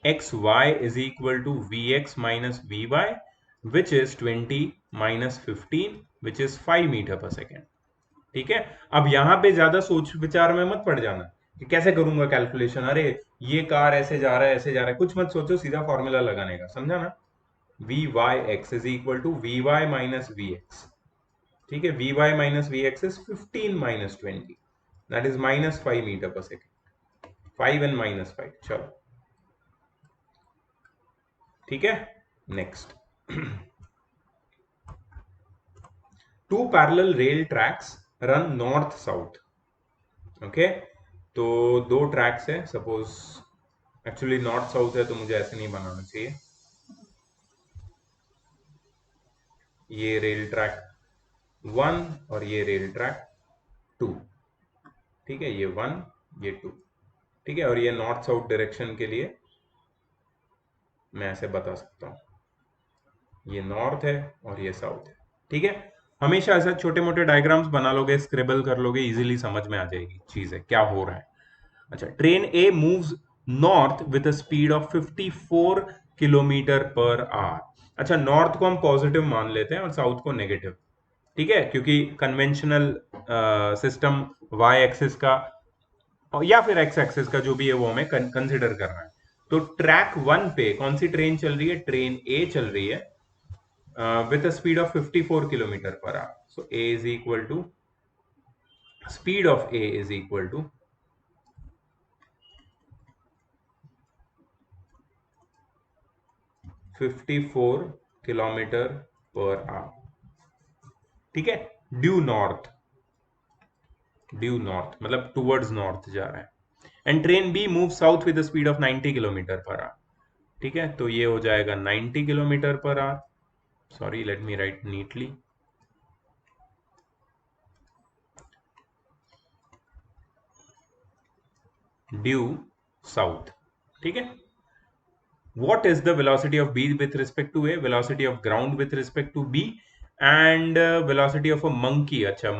xy is equal to vx minus vy, which is 20 minus 15, which is 5 metre per second. ठीक है, अब यहां पे ज्यादा सोच विचार में मत पड़ जाना कि कैसे करूंगा कैलकुलेशन, अरे ये कार ऐसे जा रहा है ऐसे जा रहा है, कुछ मत सोचो, सीधा फॉर्मूला लगाने का, समझा ना। V Y X is equal to V Y minus V X. ठीक है, V Y minus V X is 15 minus 20, that is minus 5 metre per second. 5 and minus 5, चलो ठीक है। Next, two parallel rail tracks run north south. Okay, तो दो tracks है, suppose actually north south है तो मुझे ऐसे नहीं बनाना चाहिए, ये रेल ट्रैक 1 और ये रेल ट्रैक 2। ठीक है, ये 1 ये 2। ठीक है, और ये नॉर्थ साउथ डायरेक्शन के लिए मैं ऐसे बता सकता हूं, ये नॉर्थ है और ये साउथ है। ठीक है, हमेशा ऐसा छोटे मोटे डायग्राम्स बना लोगे, स्क्रिबल कर लोगे, इजीली समझ में आ जाएगी चीजें क्या हो रहा है। अच्छा, train A moves north with a speed of 54 kilometre per our. अच्छा, नॉर्थ को हम पॉजिटिव मान लेते हैं और साउथ को नेगेटिव। ठीक है, क्योंकि कन्वेंशनल सिस्टम वाई एक्सिस का या फिर एक्स एक्सिस का जो भी है वो हमें कंसिडर करना है। तो ट्रैक 1 पे कौन सी ट्रेन चल रही है, ट्रेन ए चल रही है with a speed of 54 kilometer per hour. So A is equal to, speed of A is equal to 54 kilometre per hour. ठीक है, ड्यू नॉर्थ मतलब टूवर्ड्स नॉर्थ जा रहा है। And train B move south with speed of 90 kilometre per hour. ठीक है, तो ये हो जाएगा 90 kilometre per hour. Sorry, let me write neatly. Due south. ठीक है। What is the velocity of B with respect to A, velocity of ground with respect to B, and velocity of a monkey? अच्छा,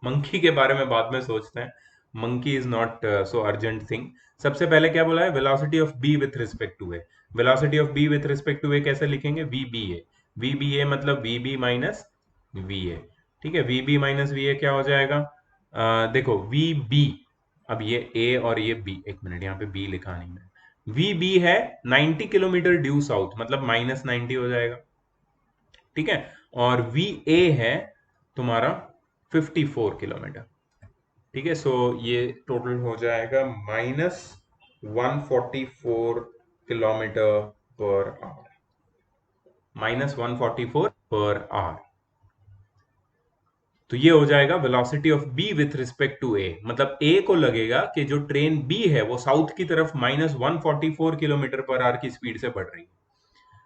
monkey के बारे में बाद में सोचते हैं। monkey is not so urgent thing। सबसे पहले क्या बोला है? velocity of B with respect to A। velocity of B with respect to A कैसे लिखेंगे? VBA। VBA मतलब VB minus VA। ठीक है। VB minus VA क्या हो जाएगा? देखो VB, अब ये A और ये B, एक मिनट, यहाँ पे B लिखा नहीं है। VB है 90 किलोमीटर ड्यू साउथ, मतलब -90 हो जाएगा। ठीक है। और VA है तुम्हारा 54 किलोमीटर। ठीक है। सो ये टोटल हो जाएगा -144 kilometre per our, -144 per hour. तो ये हो जाएगा velocity of b with respect to a, मतलब ए को लगेगा कि जो ट्रेन बी है वो साउथ की तरफ -144 किलोमीटर पर आवर की स्पीड से बढ़ रही है।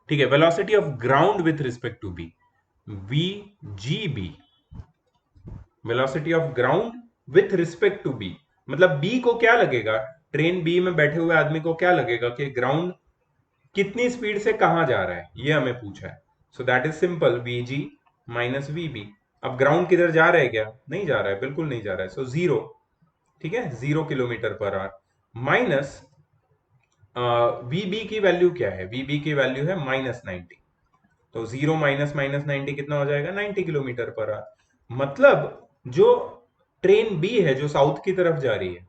ठीक है। Velocity of ground with respect to B, V G B. Velocity of ground with respect to B, मतलब बी को क्या लगेगा, ट्रेन बी में बैठे हुए आदमी को क्या लगेगा कि ग्राउंड कितनी स्पीड से कहां जा रहा है, ये हमें पूछा है। So that is simple, V G minus we B. अब ग्राउंड किधर जा रहा है क्या? नहीं जा रहा है, बिल्कुल नहीं जा रहा है। सो 0। ठीक है। 0 किलोमीटर पर आवर माइनस वीबी की वैल्यू क्या है? वीबी की वैल्यू है -90। तो 0 माइनस -90 कितना हो जाएगा? 90 किलोमीटर पर आवर। मतलब जो ट्रेन बी है जो साउथ की तरफ जा रही है,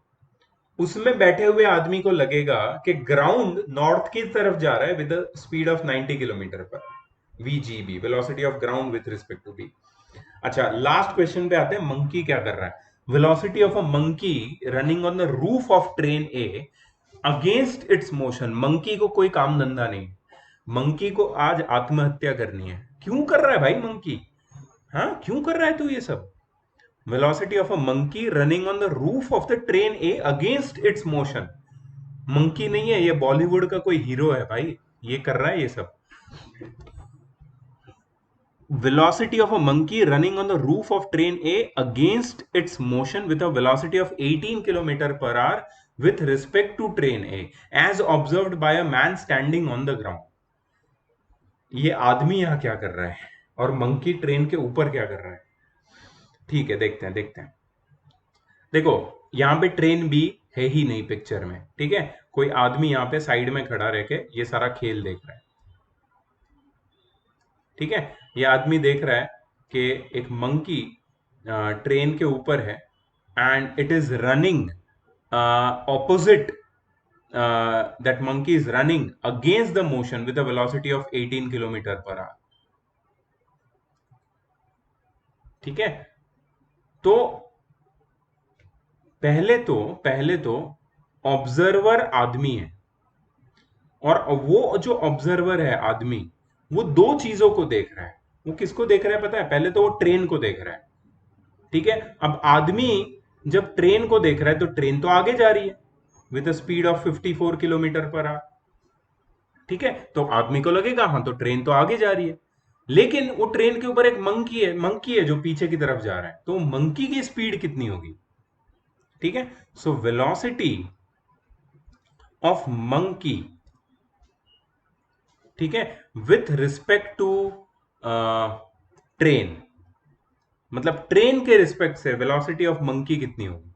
उसमें बैठे हुए आदमी को लगेगा कि ग्राउंड नॉर्थ की तरफ जा रहा है with speed of 90 kilometre per. VGB, velocity of ground with respect to B. अच्छा, लास्ट क्वेश्चन पे आते हैं। मंकी क्या कर रहा है? Velocity of a monkey running on the roof of train A against its motion. Monkey को कोई काम धंधा नहीं, मंकी को आज आत्महत्या करनी है। क्यों कर रहा है भाई मंकी? हाँ, क्यों कर रहा है तू ये सब? Velocity of a monkey running on the roof of the train A against its motion. Monkey नहीं है ये, बॉलीवुड का कोई हीरो है भाई, ये कर रहा है ये सब। Velocity of a monkey running on the roof of train A against its motion with a velocity of 18 km per hour with respect to train A as observed by a man standing on the ground। ये आदमी यहां क्या कर रहा है और monkey train के ऊपर क्या कर रहा है? ठीक है, देखते हैं देखते हैं। देखो, यहां पे ट्रेन भी है ही नहीं पिक्चर में। ठीक है। कोई आदमी यहां पे साइड में खड़ा रह के ये सारा खेल देख रहा है। ठीक है। ये आदमी देख रहा है कि एक मंकी ट्रेन के ऊपर है and it is running opposite, that monkey is running against the motion with a velocity of 18 kilometre per hour. ठीक है। तो पहले तो ऑब्जर्वर आदमी है, और वो जो ऑब्जर्वर है आदमी, वो दो चीजों को देख रहा है। वो किसको देख रहा है पता है? पहले तो वो ट्रेन को देख रहा है। ठीक है। अब आदमी जब ट्रेन को देख रहा है तो ट्रेन तो आगे जा रही है with speed of 54 kilometre per hour. ठीक है। तो आदमी को लगेगा हाँ, तो ट्रेन तो आगे जा रही है। लेकिन वो ट्रेन के ऊपर एक मंकी है जो पीछे की तरफ जा रहा है, तो मंकी की स्पीड कितनी होगी? ठीक है। सो वेलोसिटी ऑफ मंकी, ठीक है, विथ रिस्पेक्ट टू ट्रेन, मतलब ट्रेन के रिस्पेक्ट से वेलोसिटी ऑफ मंकी कितनी होगी,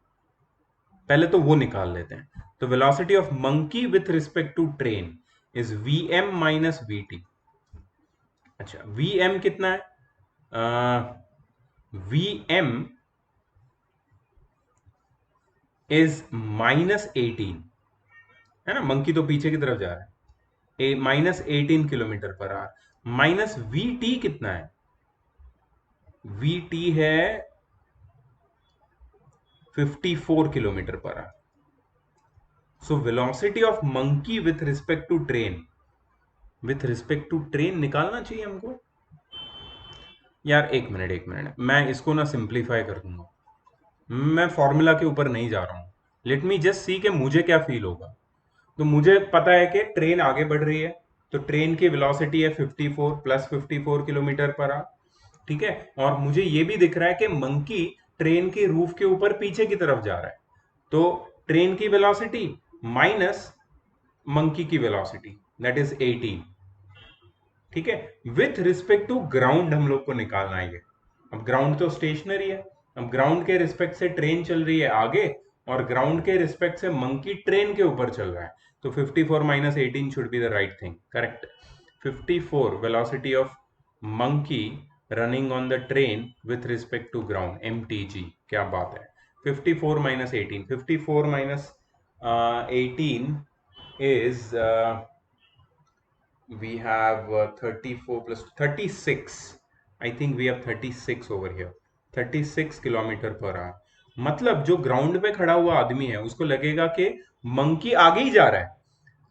पहले तो वो निकाल लेते हैं। तो velocity of monkey with respect to train is vm minus vt। अच्छा, vm कितना है? vm इज -18, है ना, मंकी तो पीछे की तरफ जा रहा है, -18 kilometre per our. Minus vt कितना है? vt है 54 kilometre per hour. So velocity of monkey with respect to train निकालना चाहिए हमको। यार एक मिनट, मैं इसको ना सिंप्लीफाई कर दूंगा। मैं फॉर्मूला के ऊपर नहीं जा रहा हूं। लेट मी जस्ट सी कि मुझे क्या फील होगा। तो मुझे पता है कि ट्रेन आगे बढ़ रही है, तो ट्रेन की वेलोसिटी है 54 प्लस 54 किलोमीटर पर आवर। ठीक है। और मुझे ये भी दिख रहा है कि मंकी ट्रेन के रूफ के ऊपर पीछे की तरफ जा रहा है, तो ट्रेन की वेलोसिटी माइनस मंकी की वेलोसिटी, दैट इज 18। ठीक है, विथ रिस्पेक्ट टू ग्राउंड हम लोग को निकालना है ये। अब ग्राउंड तो स्टेशनरी है, अब ग्राउंड के रिस्पेक्ट से ट्रेन चल रही है आगे, और ग्राउंड के रिस्पेक्ट से मंकी ट्रेन के ऊपर चल रहा है, तो 54 minus 18 should be the right thing, correct. 54 velocity of monkey running on the train with respect to ground, MTG, क्या बात है। 54 minus 18, 54 minus 18 is we have 34 plus 36, I think we have 36 over here, 36 kilometre per hour. मतलब जो ground पे खड़ा हुआ आदमी है उसको लगेगा कि मंकी आगे ही जा रहा है,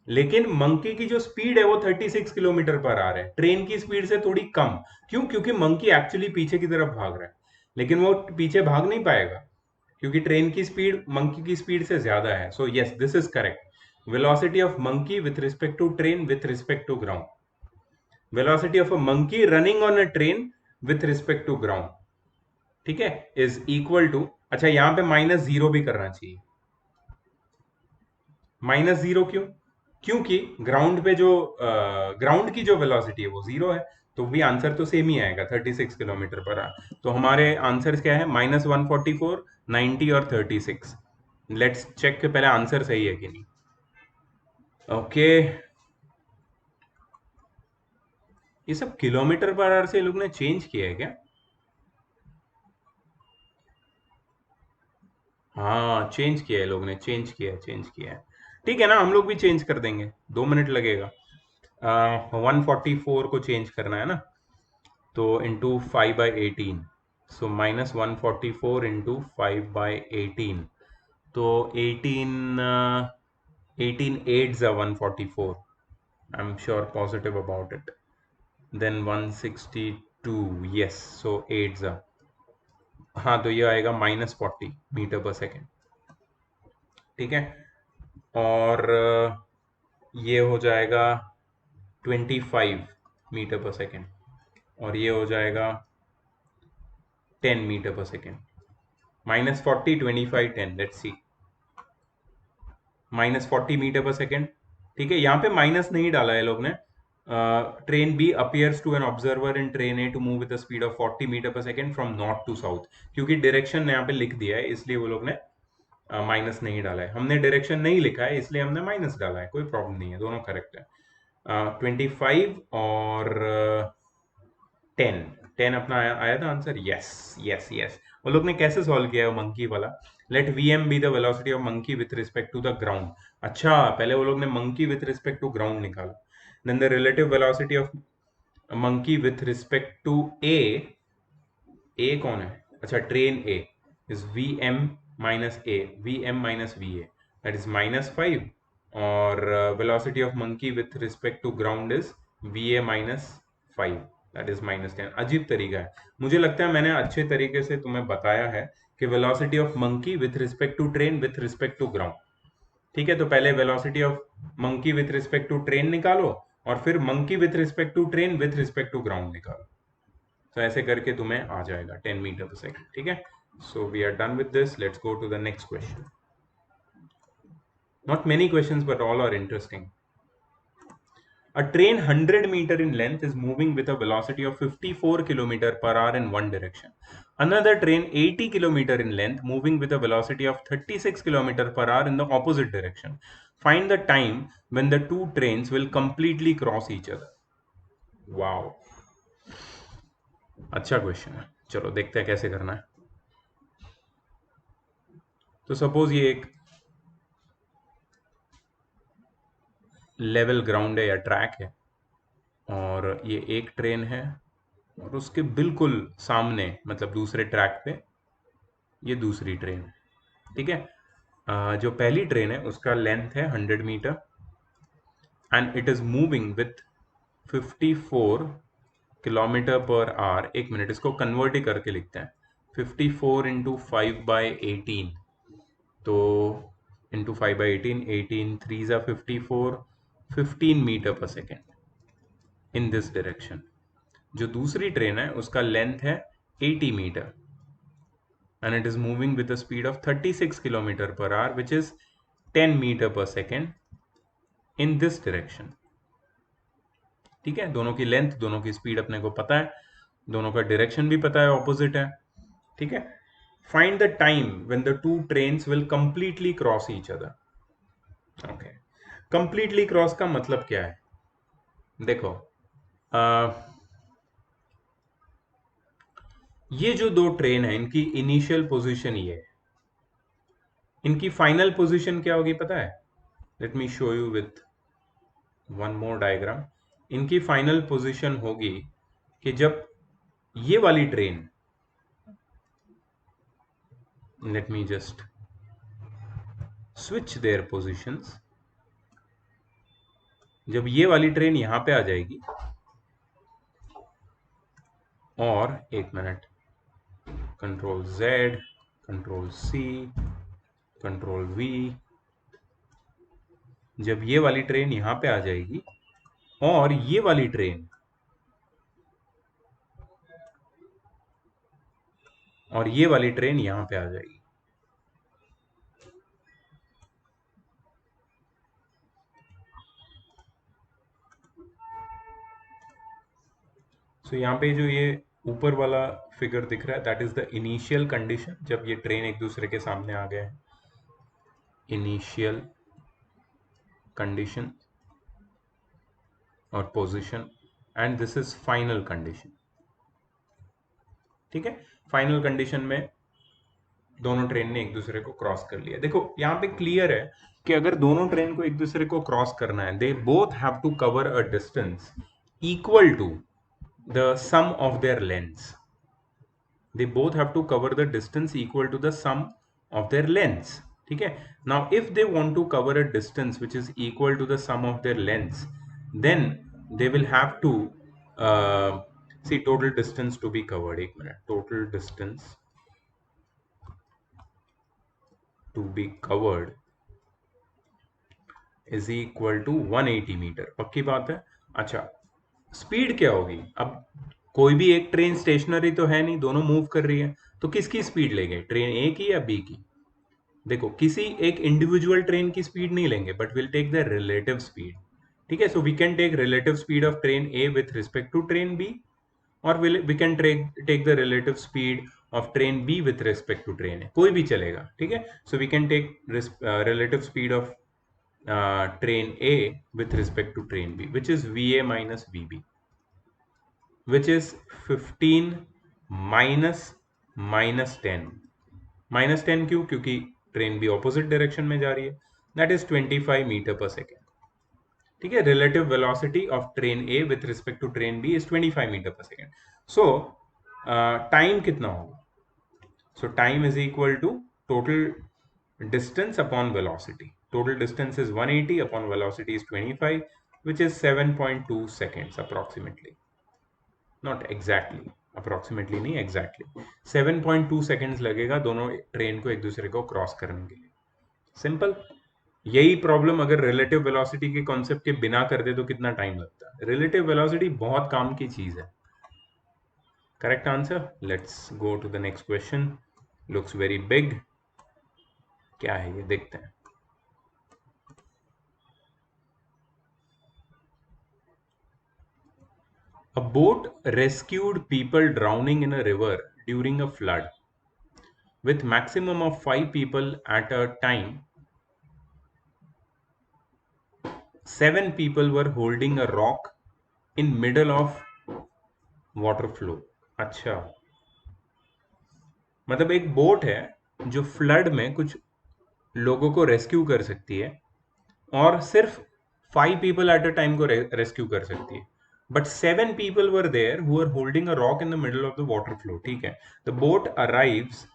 लेकिन मंकी की जो स्पीड है वो 36 किलोमीटर पर आ रहा है, ट्रेन की स्पीड से थोड़ी कम। क्यों? क्योंकि मंकी एक्चुअली पीछे की तरफ भाग रहा है, लेकिन वो पीछे भाग नहीं पाएगा क्योंकि ट्रेन की स्पीड मंकी की स्पीड से ज्यादा है। So yes, this is correct. Velocity of monkey with respect to train with respect to ground, velocity of a monkey running on a train with respect to ground, ठीक है, is equal to, अच्छा यहां पे -0 भी करना चाहिए। -0 क्यों? क्योंकि ग्राउंड पे जो ग्राउंड की जो वेलोसिटी है वो 0 है, तो भी आंसर तो सेम ही आएगा, 36 किलोमीटर पर आवर। तो हमारे आंसर क्या है? -144, 90 और 36। लेट्स चेक के पहले आंसर सही है कि नहीं। ओके, ये सब किलोमीटर पर आवर से लोग ने चेंज किया है क्या? हाँ, चेंज किया है लोग ने, चेंज किया है, चेंज किया है। ठीक है ना, हम लोग भी चेंज कर देंगे, 2 मिनट लगेगा। 144 को चेंज करना है ना, तो इंटू 5/18, सो -144 इंटू 5/18, तो 18 8s are 144, I am sure positive about it. Then 162, yes, so 8s are, हाँ तो ये आएगा -40 मीटर पर सेकेंड, ठीक है। और ये हो जाएगा 25 मीटर पर सेकेंड, और ये हो जाएगा 10 metre per second. -40, 25, 10, let's see. -40 metre per second, ठीक है, यहाँ पे माइनस नहीं डाला है लोग ने। Train b appears to an observer in train a to move with speed of 40 metre per second from north to south, क्योंकि डायरेक्शन यहाँ पे लिख दिया है इसलिए वो लोग ने माइनस नहीं डाला है। हमने डायरेक्शन नहीं लिखा है इसलिए हमने माइनस डाला है, कोई प्रॉब्लम नहीं है, दोनों करेक्ट है। 25 और 10, 10 अपना आया था आंसर, यस यस यस। वो लोग ने कैसे सॉल्व किया है मंकी वाला? Let v m be the velocity of monkey with respect to the ground. अच्छा, पहले वो लोग ने monkey with respect to ground निकाला, then the relative velocity of monkey with respect to a कौन है? अच्छा, train a is v m minus a, v m minus we a, that is -5, और velocity of monkey with respect to ground is we a -5, that is -10। अजीब तरीका है, मुझे लगता है मैंने अच्छे तरीके से तुम्हें बताया है कि velocity of monkey with respect to train with respect to ground, ठीक है। तो पहले velocity of monkey with respect to train निकालो, और फिर monkey with respect to train with respect to ground निकालो, तो ऐसे करके तुम्हें आ जाएगा 10 मीटर पर सेकेंड, ठीक है। So we are done with this, let's go to the next question. Not many questions but all are interesting. A train 100 meter in length is moving with a velocity of 54 km per hour in one direction. Another train 80 km in length moving with a velocity of 36 km per hour in the opposite direction. Find the time when the two trains will completely cross each other. Wow. अच्छा question है, चलो देखते हैं कैसे करना है। तो suppose ये एक लेवल ग्राउंड है या ट्रैक है, और ये एक ट्रेन है, और उसके बिल्कुल सामने मतलब दूसरे ट्रैक पे ये दूसरी ट्रेन है, ठीक है। जो पहली ट्रेन है उसका लेंथ है 100 metre and it is moving with 54 kilometre per hour. एक मिनट, इसको कन्वर्ट ही करके लिखते हैं, 54 इंटू 5/18, तो इंटू 5/18, 18 3 ज़ा 54, 15 metre per second in this direction. जो दूसरी ट्रेन है उसका लेंथ है 80 metre and it is moving with a speed of 36 km per hour which is 10 metre per second in this direction. ठीक है, दोनों की लेंथ, दोनों की स्पीड अपने को पता है, दोनों का डायरेक्शन भी पता है, ऑपोजिट है। ठीक है, find the time when the two trains will completely cross each other. Okay, completely cross का मतलब क्या है? देखो, ये जो दो ट्रेन है इनकी इनिशियल पोजीशन ये है, इनकी फाइनल पोजीशन क्या होगी पता है? Let me show you with one more diagram. इनकी फाइनल पोजीशन होगी कि जब ये वाली train, let me just switch there positions, जब ये वाली ट्रेन यहां पे आ जाएगी, और एक minute, control Z, control C, control V, जब ये वाली ट्रेन यहां पे आ जाएगी और ये वाली ट्रेन, और ये वाली ट्रेन यहां पे आ जाएगी, सो यहाँ पे जो ये ऊपर वाला फिगर दिख रहा है, that is the initial condition, जब ये ट्रेन एक दूसरे के सामने आ गए हैं, इनिशियल कंडीशन और position, and this is final condition. ठीक है, फाइनल कंडीशन में दोनों ट्रेन ने एक दूसरे को क्रॉस कर लिया। देखो यहाँ पे क्लियर है कि अगर दोनों ट्रेन को एक दूसरे को क्रॉस करना है, they both have to cover a distance equal to the sum of their lengths. They both have to cover the distance equal to the sum of their lengths. ठीक है, now if they want to cover a distance which is equal to the sum of their lengths, then they will have to see total distance to be covered. एक minute, total distance to be covered is equal to 180 metre. पक्की बात है। अच्छा, speed क्या होगी? अब कोई भी एक ट्रेन स्टेशनरी तो है नहीं, दोनों मूव कर रही है, तो किसकी स्पीड लेंगे, ट्रेन ए की या बी की? देखो, किसी एक इंडिविजुअल ट्रेन की स्पीड नहीं लेंगे, but will take the relative speed. ठीक है, so we can take relative speed of train A with respect to train b, और we can take the relative speed of train b with respect to train a, कोई भी चलेगा। ठीक है, so we can take relative speed of train A with respect to train B, which is VA minus VB, which is 15 minus minus 10। Minus 10 क्यों? क्योंकि train B opposite direction में जा रही है। That is 25 metre per second. ठीक है, relative velocity of train A with respect to train B is 25 metre per second. So time कितना होगा? So time is equal to total distance upon velocity. Total distance is 180 upon velocity is 25, which is 7.2 seconds approximately. Not exactly, approximately नहीं, exactly 7.2 seconds लगेगा दोनों train को एक दूसरे को cross करने के लिए। सिंपल। यही प्रॉब्लम अगर रिलेटिव वेलोसिटी के कॉन्सेप्ट के बिना कर दे तो कितना टाइम लगता है? रिलेटिव वेलोसिटी बहुत काम की चीज है। Correct answer. Let's go to the next question. Looks very big. क्या है ये, देखते हैं। A boat rescued people drowning in a river during a flood with maximum of 5 people at a time. 7 people were holding a rock in middle of water flow. अच्छा, मतलब एक boat है जो फ्लड में कुछ लोगों को रेस्क्यू कर सकती है, और सिर्फ 5 पीपल एट अ टाइम को रेस्क्यू कर सकती है, but 7 people were there who are holding a rock in the middle of the water flow. ठीक है, the boat arrives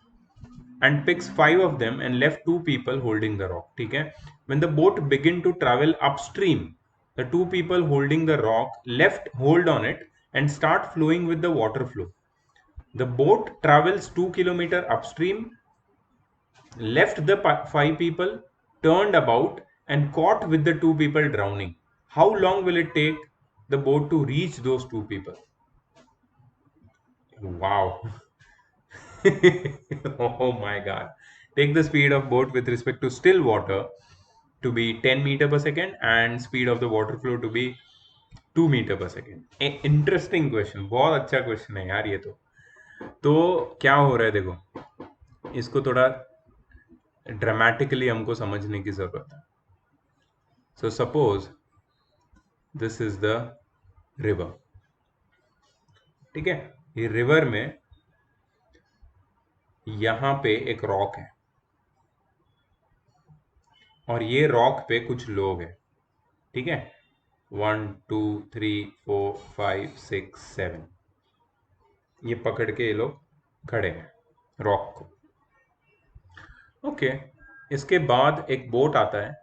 and picks 5 of them and left 2 people holding the rock. ठीक है, when the boat begin to travel upstream, the 2 people holding the rock left hold on it and start flowing with the water flow. The boat travels 2 kilometer upstream, left the 5 people, turned about and caught with the 2 people drowning. How long will it take the boat to reach those 2 people? Wow. Oh my god. Take the speed of boat with respect to still water to be 10 meter per second and speed of the water flow to be 2 meter per second. Interesting question, बहुत अच्छा question है यार ये तो क्या हो रहा है देखो, इसको थोड़ा ड्रामेटिकली हमको समझने की जरूरत है. So suppose this is the river. ठीक है, ये रिवर में यहां पे एक रॉक है और ये रॉक पे कुछ लोग हैं. ठीक है, 1 2 3 4 5 6 7 ये पकड़ के ये लोग खड़े हैं रॉक को. ओके, इसके बाद एक बोट आता है.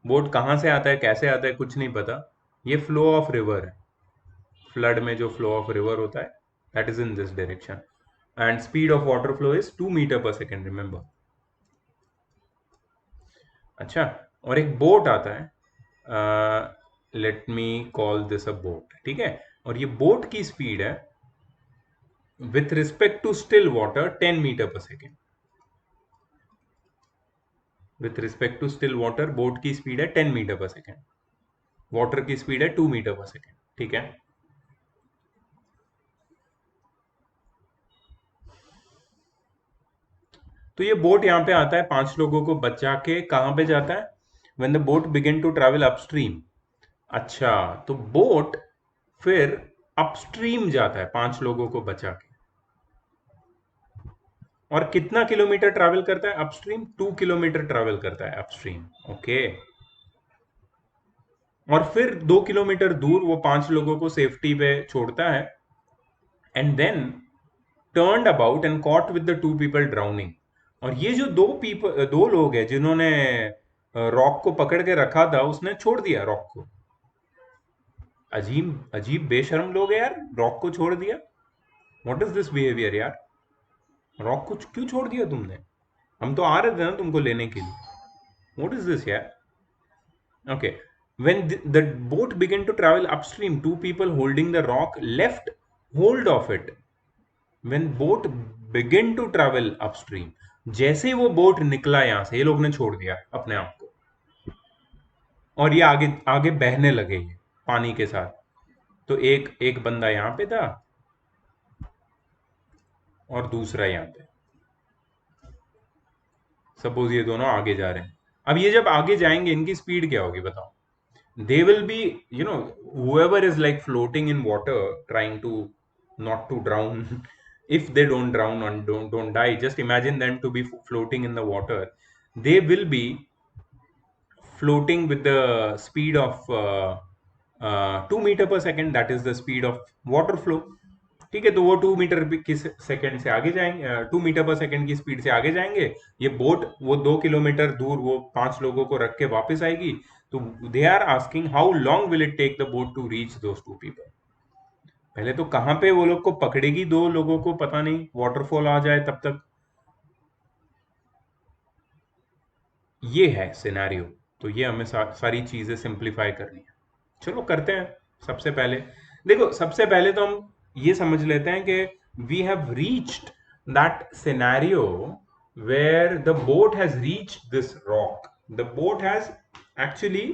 बोट कहाँ से आता है, कैसे आता है, कुछ नहीं पता. ये फ्लो ऑफ रिवर है. फ्लड में जो फ्लो ऑफ रिवर होता है that is in this direction and speed of water flow is 2 metre per second, remember. अच्छा, और एक बोट आता है, let me call this a boat. ठीक है, और ये बोट की स्पीड है with respect to still water 10 metre per second. With respect to still water boat की स्पीड है 10 मीटर पर सेकेंड, वाटर की स्पीड है 2 मीटर पर सेकेंड. ठीक है, तो ये बोट यहां पे आता है 5 लोगों को बचा के. कहां पे जाता है, when the boat begin to travel upstream. अच्छा, तो बोट फिर अपस्ट्रीम जाता है 5 लोगों को बचा के. और कितना किलोमीटर ट्रैवल करता है अपस्ट्रीम, 2 किलोमीटर ट्रैवल करता है अपस्ट्रीम. ओके, और फिर 2 किलोमीटर दूर वो 5 लोगों को सेफ्टी पे छोड़ता है and then turned about and caught with the 2 people drowning. और ये जो दो लोग हैं जिन्होंने रॉक को पकड़ के रखा था, उसने छोड़ दिया रॉक को. अजीब अजीब बेशर्म लोग हैं यार, रॉक को छोड़ दिया. व्हाट इज दिस बिहेवियर यार, रॉक को क्यों छोड़ दिया तुमने, हम तो आ रहे थे ना तुमको लेने के लिए. व्हाट इज दिस यार. Okay, when the boat began to travel upstream, 2 people holding the rock left hold of it. When boat began to travel upstream, जैसे वो बोट निकला यहां से, ये लोग ने छोड़ दिया अपने आप को और ये आगे आगे बहने लगे ये पानी के साथ. तो एक एक बंदा यहां पे था और दूसरा यहां पे. सपोज ये दोनों आगे जा रहे हैं. अब ये जब आगे जाएंगे इनकी स्पीड क्या होगी बताओ. They will be, whoever is like floating in water trying to not to drown. If they don't drown and don't die, just imagine them to be floating in the water. They will be floating with the speed of 2 meter per second, that is the speed of water flow. ठीक है, तो वो 2 metre की second से आगे जाएंगे, 2 metre per second की speed से आगे जाएंगे. ये बोट वो 2 किलोमीटर दूर वो 5 लोगों को रख के वापस आएगी. तो they are asking how long will it take the boat to reach those 2 people. पहले तो कहां पे वो लोग को पकड़ेगी, 2 लोगों को पता नहीं, वाटरफॉल आ जाए तब तक. ये है सिनेरियो. तो ये हमें सारी चीजें सिंप्लीफाई करनी है. चलो करते हैं. सबसे पहले देखो, सबसे पहले तो हम ये समझ लेते हैं कि we have reached that scenario where the boat has reached this rock. The boat has actually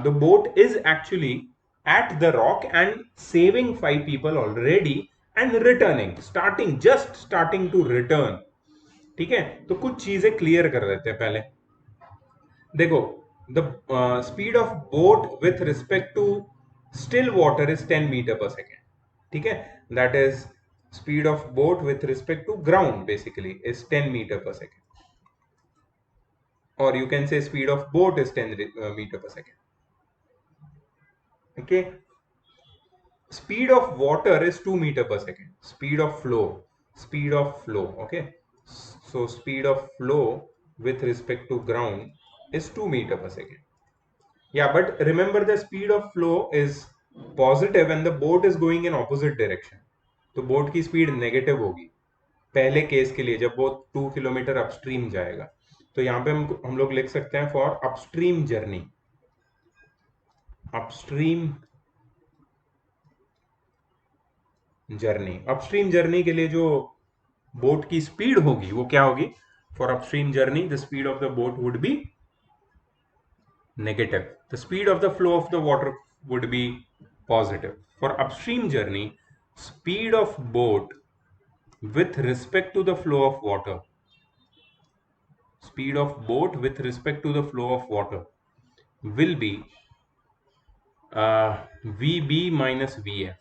the boat is actually at the rock and saving 5 people already and returning, just starting to return. ठीक है, तो कुछ चीजें clear कर देते हैं पहले. देखो, the speed of boat with respect to still water is 10 metre per second. ठीक है, that is speed of boat with respect to ground basically is 10 metre per second. Or you can say speed of boat is 10 meter per second. Okay, speed of water is 2 meter per second. Speed of flow. Okay, so speed of flow with respect to ground is 2 meter per second. Yeah, but remember the speed of flow is positive and the boat is going in opposite direction. तो boat की speed negative होगी पहले case के लिए, जब वो 2 kilometre upstream जाएगा. तो यहां पे हम लोग लिख सकते हैं for upstream journey. Upstream journey के लिए जो बोट की स्पीड होगी वो क्या होगी, for upstream journey the speed of the boat would be negative. The speed of the flow of the water would be positive. For upstream journey, speed of boat with respect to the flow of water, speed of boat with respect to the flow of water will be VB minus VF.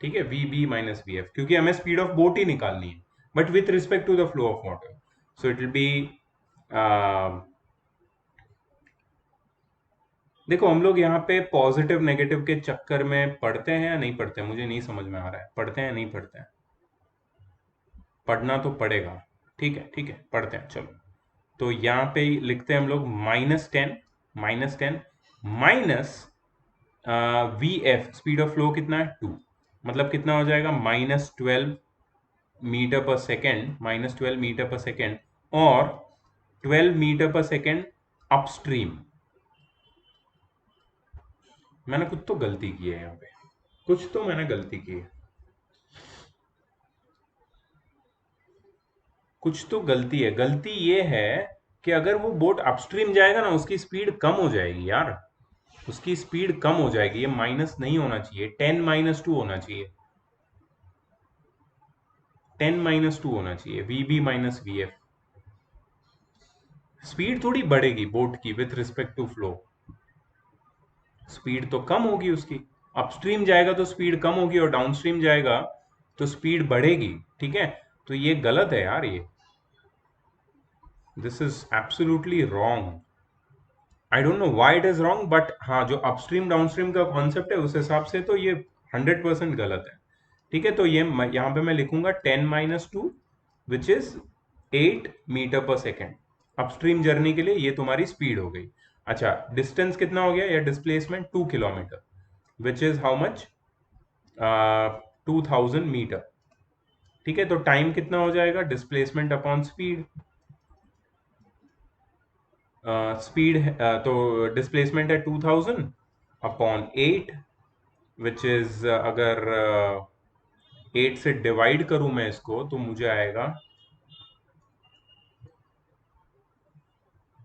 ठीक है, VB minus VF, क्योंकि हमें speed of boat ही निकालनी है, but with respect to the flow of water. So it will be, देखो हम लोग यहाँ पे पॉजिटिव नेगेटिव के चक्कर में पढ़ते हैं या नहीं पढ़ते हैं, मुझे नहीं समझ में आ रहा है. पढ़ते हैं नहीं पढ़ते हैं? पढ़ना तो पड़ेगा. ठीक है ठीक है, पढ़ते हैं चलो. तो यहाँ पे लिखते हैं हम लोग -10 minus VF, speed of flow कितना है 2, मतलब कितना हो जाएगा -12 metre per second, -12 metre per second, और 12 मीटर पर सेकेंड अपस्ट्रीम. मैंने कुछ तो गलती की है यहाँ पे, कुछ तो मैंने गलती की है, कुछ तो गलती है. गलती ये है कि अगर वो बोट अपस्ट्रीम जाएगा ना, उसकी स्पीड कम हो जाएगी यार, उसकी स्पीड कम हो जाएगी. ये माइनस नहीं होना चाहिए, 10-2 होना चाहिए, 10-2 होना चाहिए, VB माइनस VF. स्पीड थोड़ी बढ़ेगी बोट की with respect to flow, speed तो कम होगी उसकी. अपस्ट्रीम जाएगा तो स्पीड कम होगी, और डाउनस्ट्रीम जाएगा तो स्पीड बढ़ेगी. ठीक है, तो ये गलत है यार, ये this is absolutely wrong. I don't know why it is wrong, but हाँ, जो अपस्ट्रीम डाउनस्ट्रीम का कॉन्सेप्ट है उस हिसाब से तो ये 100% गलत है. ठीक है, तो ये यहाँ पे मैं लिखूंगा 10-2 which is 8 metre per second. Upstream journey के लिए ये तुम्हारी स्पीड हो गई. अच्छा, डिस्टेंस कितना हो गया, या displacement 2 kilometre, which is how much, 2000 metre. ठीक है, तो टाइम कितना हो जाएगा, डिस्प्लेसमेंट अपॉन स्पीड. स्पीड तो डिस्प्लेसमेंट है 2000 अपॉन 8, विच इज अगर 8 से डिवाइड करूं मैं इसको, तो मुझे आएगा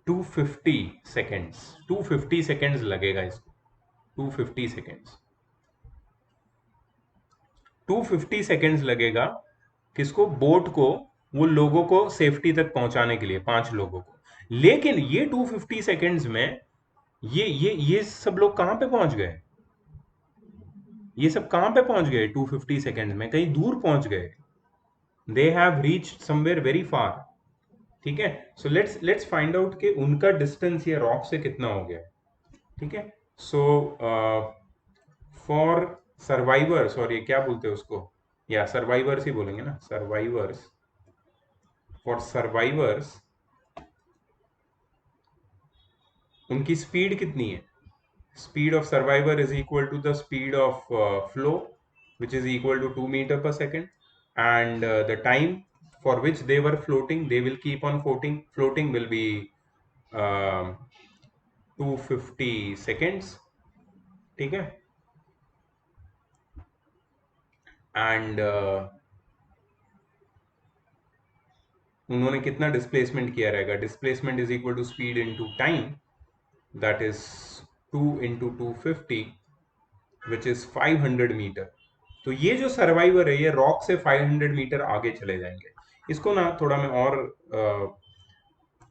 250 सेकेंड्स. 250 सेकेंड्स लगेगा इसको, 250 सेकेंड्स, 250 सेकेंड्स लगेगा. किसको, बोट को, वो लोगों को सेफ्टी तक पहुंचाने के लिए, 5 लोगों को. लेकिन ये 250 सेकेंड्स में ये सब लोग कहां पे पहुंच गए, ये सब कहां पे पहुंच गए 250 सेकेंड्स में, कहीं दूर पहुंच गए. They have reached somewhere very far. ठीक है, सो लेट्स फाइंड आउट कि उनका डिस्टेंस ये रॉक से कितना हो गया. ठीक है, सो फॉर सर्वाइवर्स, और ये क्या बोलते हैं उसको, या सर्वाइवर्स ही बोलेंगे ना, सर्वाइवर्स. फॉर सर्वाइवर्स उनकी स्पीड कितनी है, speed of survivor is equal to the speed of flow, which is equal to 2 meter per second, and the time for which they were floating, they will keep on floating will be 250 seconds. ठीक है, and उन्होंने कितना displacement किया रहेगा, displacement is equal to speed into time, that is 2 into 250 which is 500 metre. तो ये जो survivor है, ये रॉक से 500 मीटर आगे चले जाएंगे. इसको ना थोड़ा मैं और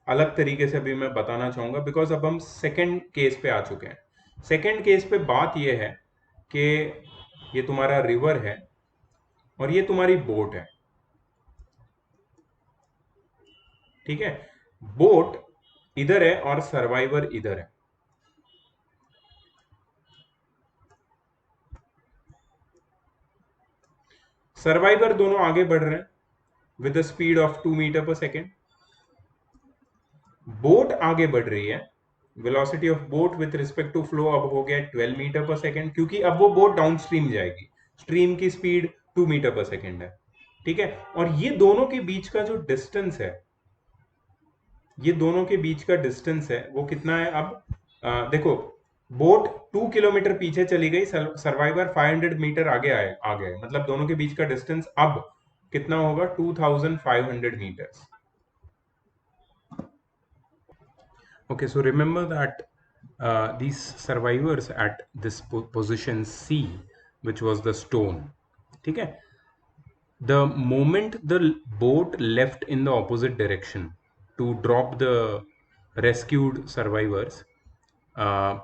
अलग तरीके से अभी मैं बताना चाहूंगा, बिकॉज अब हम सेकंड केस पे आ चुके हैं. सेकंड केस पे बात ये है कि ये तुम्हारा रिवर है और ये तुम्हारी बोट है. ठीक है, बोट इधर है और सर्वाइवर इधर है. सर्वाइवर दोनों आगे बढ़ रहे हैं with the speed of 2 metre per second. Boat आगे बढ़ रही है, velocity of boat with respect to flow अब हो गया 12 मीटर पर सेकेंड, क्योंकि अब वो बोट डाउन स्ट्रीम जाएगी. स्ट्रीम की स्पीड 2 मीटर पर सेकेंड है. ठीक है, और ये दोनों के बीच का जो डिस्टेंस है, ये दोनों के बीच का डिस्टेंस है वो कितना है अब, देखो, बोट 2 किलोमीटर पीछे चली गई, सर्वाइवर 500 मीटर आगे आ गए, मतलब दोनों के बीच का डिस्टेंस अब कितना होगा, 2500 metres. Okay, so remember that these survivors at this position C, which was the stone, okay, the moment the boat left in the opposite direction to drop the rescued survivors, uh,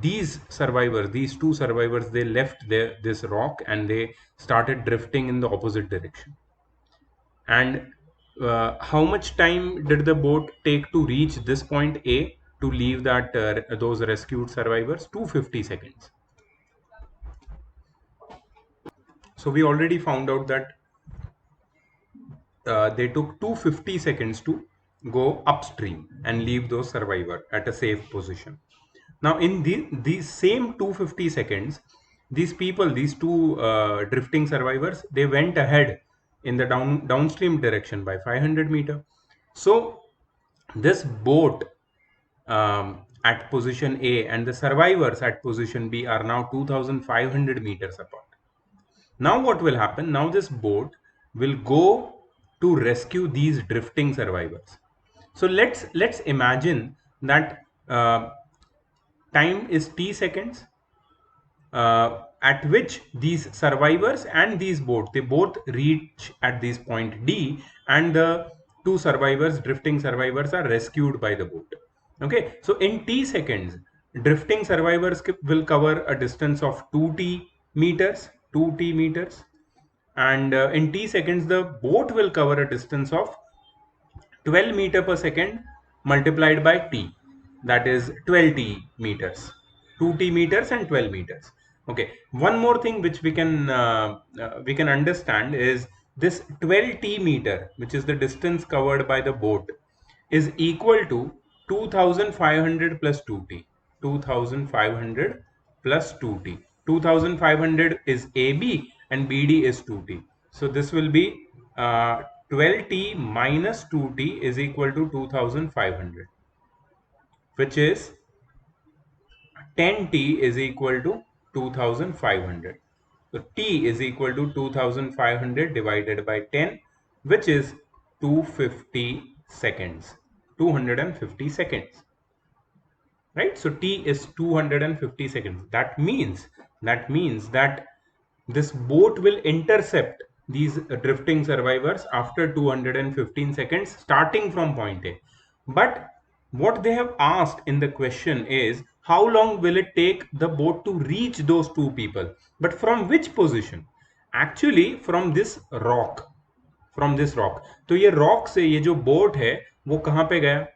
these two survivors, they left this rock and they started drifting in the opposite direction. And how much time did the boat take to reach this point A to leave that those rescued survivors? 250 seconds. So we already found out that they took 250 seconds to go upstream and leave those survivor at a safe position. Now in these same 250 seconds, these people, these two drifting survivors, they went ahead in the downstream direction by 500 meter. So this boat at position A and the survivors at position B are now 2500 meters apart. Now what will happen? Now this boat will go to rescue these drifting survivors. So let's imagine that time is t seconds, at which these survivors and these boat, they both reach at this point D, and the two survivors, drifting survivors, are rescued by the boat. Okay, so in t seconds, drifting survivors will cover a distance of 2t meters, and in t seconds the boat will cover a distance of 12 meter per second multiplied by t, that is 12t meters, 2t meters and 12 meters. Okay, one more thing which we can understand is this 12t meter, which is the distance covered by the boat, is equal to 2500 plus 2t, 2500 plus 2t. 2500 is AB and BD is 2t. So this will be 12t minus 2t is equal to 2500, which is 10t is equal to 2500. So t is equal to 2500 divided by 10, which is 250 seconds. 250 seconds. Right? So t is 250 seconds. That means that this boat will intercept these drifting survivors after 215 seconds starting from point A. But what they have asked in the question is how long will it take the boat to reach those two people, but from which position? Actually from this rock, from this rock. तो ये rock से ये जो boat है वो कहाँ पे गया?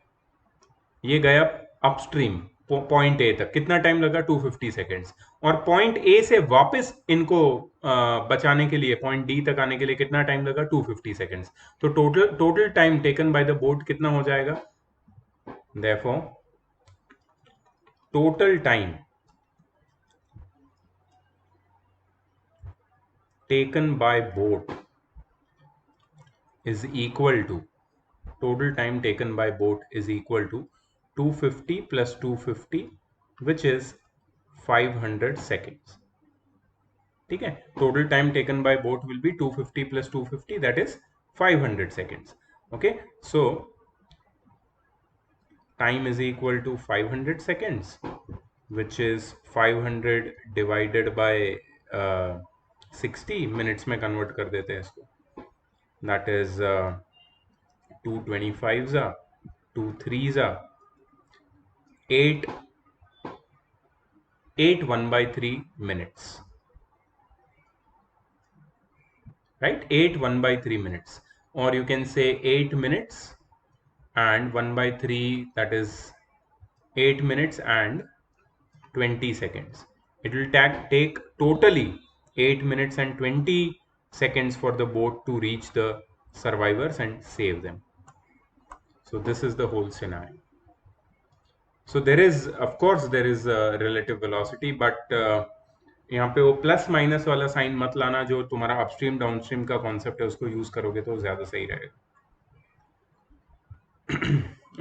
ये गया अपस्ट्रीम पॉइंट ए तक। कितना टाइम लगा? 250 सेकेंड्स। और पॉइंट ए से वापस इनको बचाने के लिए पॉइंट डी तक आने के लिए कितना टाइम लगा? 250 सेकेंड्स। तो total time taken by the boat कितना हो जाएगा? Therefore total time taken by boat is equal to, total time taken by boat is equal to 250 plus 250, which is 500 seconds. ठीक है, total time taken by boat will be 250 plus 250, that is 500 seconds. Okay, so time is equal to 500 seconds, which is 500 divided by 60 minutes में convert कर देते हैं इसको, that is 2 25s are 2 3s are 8 1/3 minutes, right? 8 1/3 minutes, or you can say 8 minutes and 1/3, that is 8 minutes and 20 seconds. It will take totally 8 minutes and 20 seconds for the boat to reach the survivors and save them. So this is the whole scenario. So there is, of course, there is a relative velocity, but यहाँ पे वो plus minus वाला sign मत लाना, जो तुम्हारा upstream downstream का concept है उसको यूज करोगे तो ज्यादा सही रहेगा.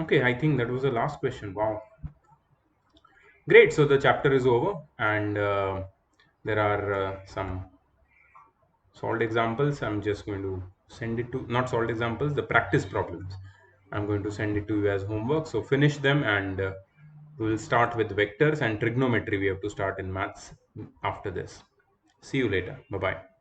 Okay, I think that was the last question. Wow. Great. So the chapter is over, and there are some solved examples. I'm just going to send it to, not solved examples, the practice problems. I'm going to send it to you as homework. So finish them, and we will start with vectors and trigonometry. We have to start in maths after this. See you later. Bye bye.